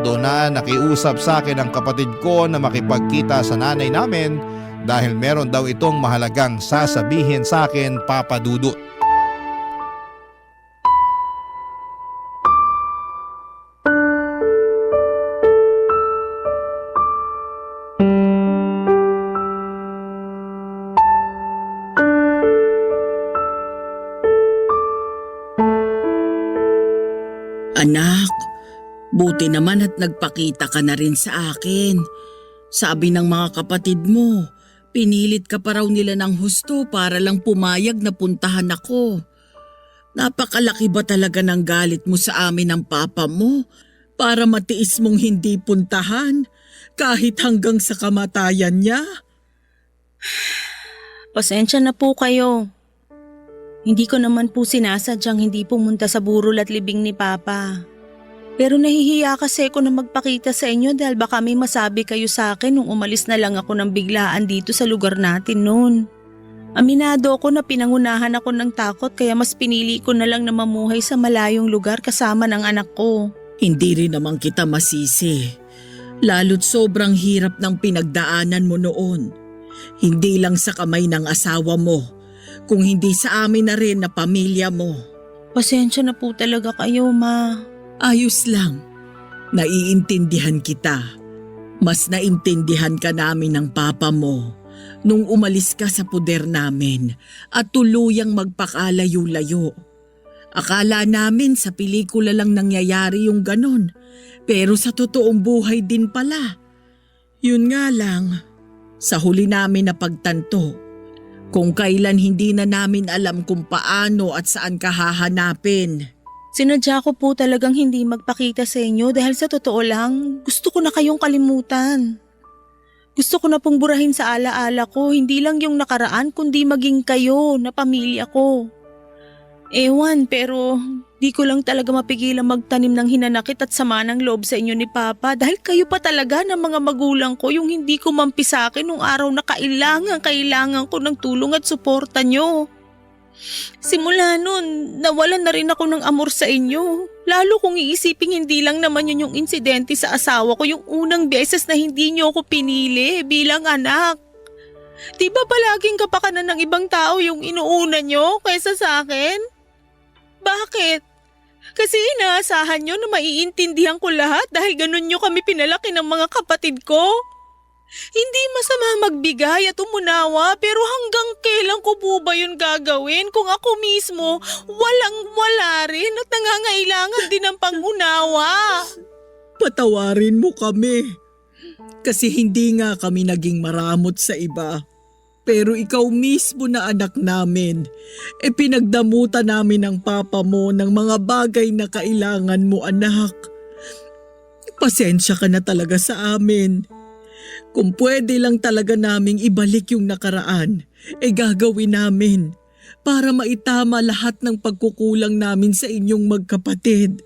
Doon na nakiusap sa akin ang kapatid ko na makipagkita sa nanay namin dahil meron daw itong mahalagang sasabihin sa akin, Papa Dudut. Anak, buti naman at nagpakita ka na rin sa akin. Sabi ng mga kapatid mo, pinilit ka pa raw nila ng husto para lang pumayag na puntahan ako. Napakalaki ba talaga ng galit mo sa amin ng papa mo para matiis mong hindi puntahan kahit hanggang sa kamatayan niya? Pasensya na po kayo. Hindi ko naman po sinasadyang hindi pumunta sa burol at libing ni Papa. Pero nahihiya kasi ako na magpakita sa inyo dahil baka may masabi kayo sa akin nung umalis na lang ako ng biglaan dito sa lugar natin noon. Aminado ako na pinangunahan ako ng takot kaya mas pinili ko na lang na mamuhay sa malayong lugar kasama ng anak ko. Hindi rin naman kita masisi. Lalo't sobrang hirap ng pinagdaanan mo noon. Hindi lang sa kamay ng asawa mo, kung hindi sa amin na rin na pamilya mo. Pasensya na po talaga kayo, Ma. Ayos lang. Naiintindihan kita. Mas naintindihan ka namin ng papa mo nung umalis ka sa puder namin at tuluyang magpakalayo-layo. Akala namin sa pelikula lang nangyayari yung ganon, pero sa totoong buhay din pala. Yun nga lang, sa huli namin na pagtanto, kung kailan hindi na namin alam kung paano at saan ka hahanapin. Sinadya ko po talagang hindi magpakita sa inyo dahil sa totoo lang, gusto ko na kayong kalimutan. Gusto ko na pong burahin sa alaala ko, hindi lang yung nakaraan kundi maging kayo na pamilya ko. Ewan, pero di ko lang talaga mapigilang magtanim ng hinanakit at sama ng loob sa inyo ni Papa dahil kayo pa talaga ng mga magulang ko yung hindi ko mampi sa akin nung araw na kailangan ko ng tulong at suporta nyo. Simula nun, nawalan na rin ako ng amor sa inyo. Lalo kung iisipin hindi lang naman yun yung insidente sa asawa ko yung unang beses na hindi nyo ako pinili bilang anak. Di ba palaging kapakanan ng ibang tao yung inuuna nyo kaysa sa akin? Bakit? Kasi inaasahan nyo na maiintindihan ko lahat dahil ganun nyo kami pinalaki ng mga kapatid ko. Hindi masama magbigay at umunawa pero hanggang kailan ko po ba yun gagawin kung ako mismo walang-wala rin at nangangailangan din ng pangunawa? Patawarin mo kami. Kasi hindi nga kami naging maramot sa iba. Pero ikaw mismo na anak namin, pinagdamutan namin ng papa mo ng mga bagay na kailangan mo, anak. Pasensya ka na talaga sa amin. Kung pwede lang talaga naming ibalik yung nakaraan, gagawin namin para maitama lahat ng pagkukulang namin sa inyong magkapatid,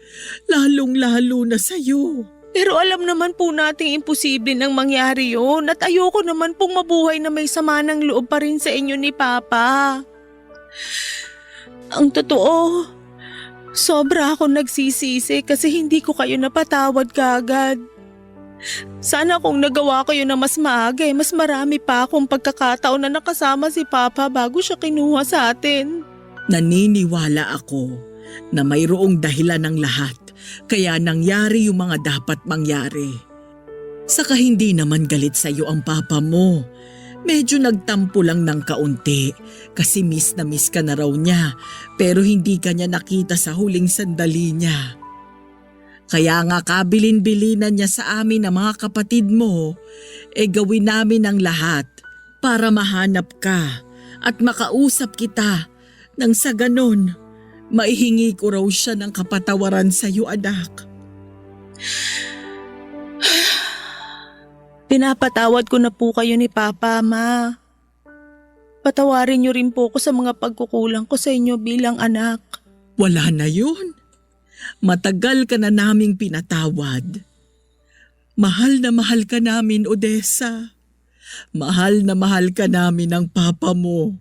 lalong-lalo na sa'yo. Pero alam naman po nating imposible nang mangyari yun at ayoko naman pong mabuhay na may sama ng loob pa rin sa inyo ni Papa. Ang totoo, sobra ako nagsisisi kasi hindi ko kayo napatawad kaagad. Sana kung nagawa ko yun na mas maaga mas marami pa akong pagkakataon na nakasama si Papa bago siya kinuha sa atin. Naniniwala ako na mayroong dahilan ng lahat. Kaya nangyari yung mga dapat mangyari. Saka hindi naman galit sa'yo ang papa mo. Medyo nagtampo lang ng kaunti kasi miss na miss ka na raw niya pero hindi ka niya nakita sa huling sandali niya. Kaya nga kabilin-bilinan niya sa amin ang mga kapatid mo, gawin namin ang lahat para mahanap ka at makausap kita nang sa ganon. Maihingi ko raw siya ng kapatawaran sa iyo, anak. Pinapatawad ko na po kayo ni Papa, Ma. Patawarin niyo rin po ko sa mga pagkukulang ko sa inyo bilang anak. Wala na yun. Matagal ka na naming pinatawad. Mahal na mahal ka namin, Odessa. Mahal na mahal ka namin ng Papa mo.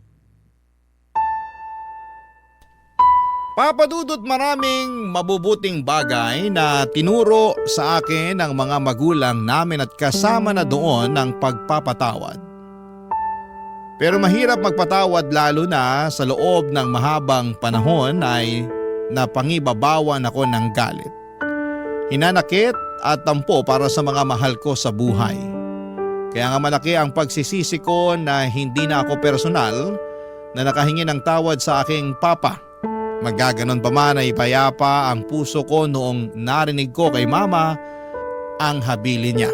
Papa Dudut, maraming mabubuting bagay na tinuro sa akin ng mga magulang namin at kasama na doon ng pagpapatawad. Pero mahirap magpatawad lalo na sa loob ng mahabang panahon ay napangibabawan ako ng galit, hinanakit at tampo para sa mga mahal ko sa buhay. Kaya nga malaki ang pagsisisi ko na hindi na ako personal na nakahingi ng tawad sa aking papa. Magaganon pa man ay payapa ang puso ko noong narinig ko kay mama ang habilin niya.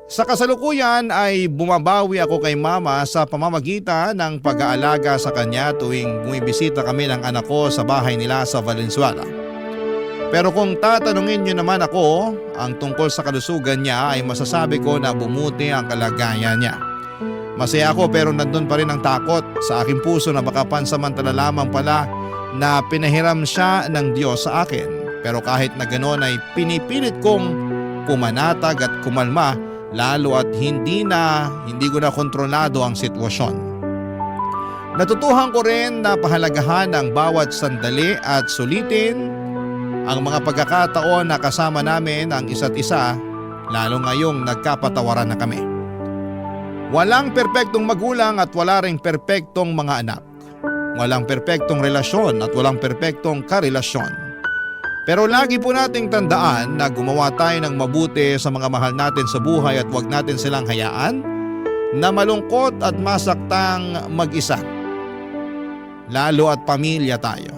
Sa kasalukuyan ay bumabawi ako kay mama sa pamamagitan ng pag-aalaga sa kanya tuwing bumibisita kami ng anak ko sa bahay nila sa Valenzuela. Pero kung tatanungin niyo naman ako ang tungkol sa kalusugan niya ay masasabi ko na bumuti ang kalagayan niya. Masaya ako pero nandun pa rin ang takot sa aking puso na baka pansamantala lamang pala na pinahiram siya ng Diyos sa akin. Pero kahit na ganoon ay pinipilit kong pumanatag at kumalma lalo at hindi ko na kontrolado ang sitwasyon. Natutuhan ko rin na pahalagahan ang bawat sandali at sulitin ang mga pagkakataon na kasama namin ang isa't isa lalo ngayong nagkapatawaran na kami. Walang perpektong magulang at wala ring perpektong mga anak. Walang perpektong relasyon at walang perpektong karelasyon. Pero lagi po nating tandaan na gumawa tayo ng mabuti sa mga mahal natin sa buhay at huwag natin silang hayaan na malungkot at masaktang mag-isa. Lalo at pamilya tayo.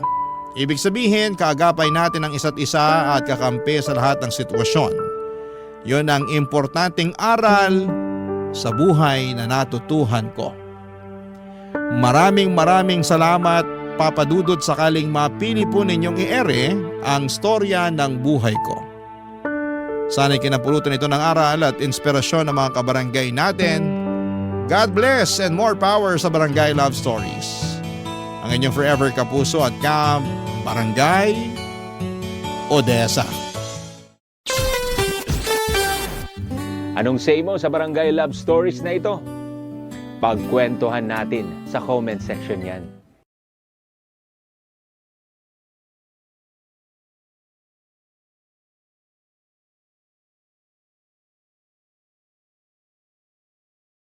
Ibig sabihin, kaagapay natin ang isa't isa at kakampi sa lahat ng sitwasyon. Yon ang importanteng aral sa buhay na natutuhan ko. Maraming salamat, Papa Dudut, sakaling mapili po ninyong i-ere ang storya ng buhay ko. Sana'y kinapulutan ito ng aral at inspirasyon ng mga kabarangay natin. God bless and more power sa Barangay Love Stories. Ang inyong forever kapuso at Barangay Odessa. Anong say mo sa Barangay Love Stories na ito? Pagkwentuhan natin sa comment section yan.